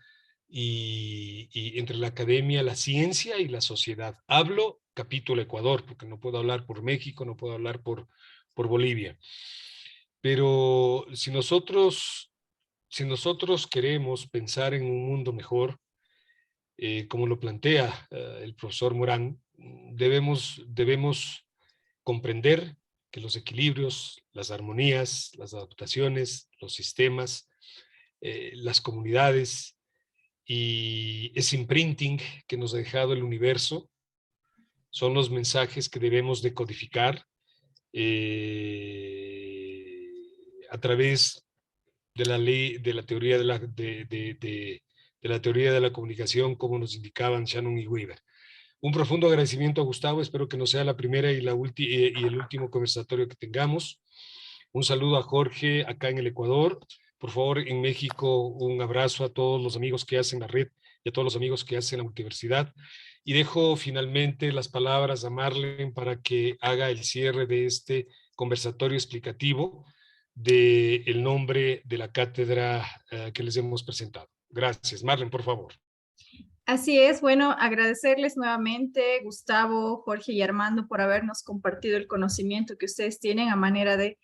y entre la academia, la ciencia y la sociedad. Hablo capítulo Ecuador, porque no puedo hablar por México, no puedo hablar por Bolivia. Pero si nosotros queremos pensar en un mundo mejor, como lo plantea el profesor Morán, debemos comprender que los equilibrios, las armonías, las adaptaciones, los sistemas, las comunidades y ese imprinting que nos ha dejado el universo son los mensajes que debemos decodificar a través de la ley, de la teoría de la teoría de la comunicación, como nos indicaban Shannon y Weaver. Un profundo agradecimiento a Gustavo, espero que no sea la primera y el último conversatorio que tengamos. Un saludo a Jorge acá en el Ecuador. Por favor, en México, un abrazo a todos los amigos que hacen la red y a todos los amigos que hacen la multiversidad. Y dejo finalmente las palabras a Marlene para que haga el cierre de este conversatorio explicativo del nombre de la cátedra que les hemos presentado. Gracias. Marlene, por favor. Así es, bueno, agradecerles nuevamente, Gustavo, Jorge y Armando, por habernos compartido el conocimiento que ustedes tienen a manera de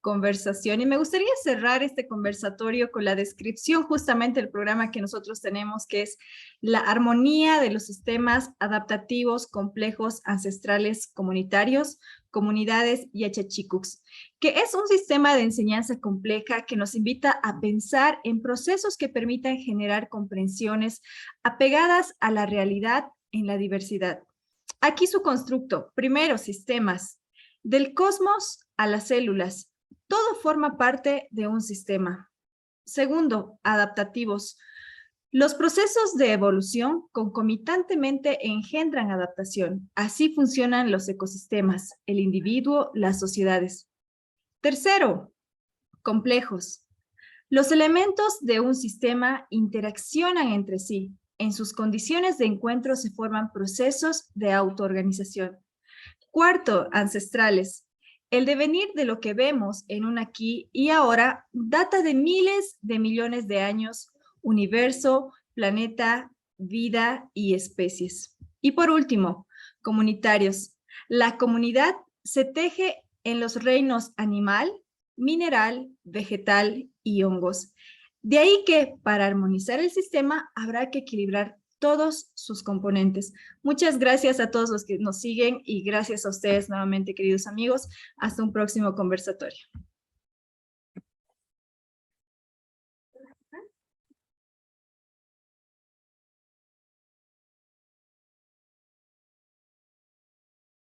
conversación. Y me gustaría cerrar este conversatorio con la descripción justamente del programa que nosotros tenemos, que es la armonía de los sistemas adaptativos, complejos, ancestrales, comunitarios, comunidades y achachicucs, que es un sistema de enseñanza compleja que nos invita a pensar en procesos que permitan generar comprensiones apegadas a la realidad en la diversidad. Aquí su constructo. Primero, sistemas. Del cosmos a las células. Todo forma parte de un sistema. Segundo, adaptativos. Los procesos de evolución concomitantemente engendran adaptación. Así funcionan los ecosistemas, el individuo, las sociedades. Tercero, complejos. Los elementos de un sistema interaccionan entre sí. En sus condiciones de encuentro se forman procesos de autoorganización. Cuarto, ancestrales. El devenir de lo que vemos en un aquí y ahora data de miles de millones de años, universo, planeta, vida y especies. Y por último, comunitarios. La comunidad se teje en los reinos animal, mineral, vegetal y hongos. De ahí que para armonizar el sistema habrá que equilibrar todos sus componentes. Muchas gracias a todos los que nos siguen y gracias a ustedes nuevamente, queridos amigos. Hasta un próximo conversatorio.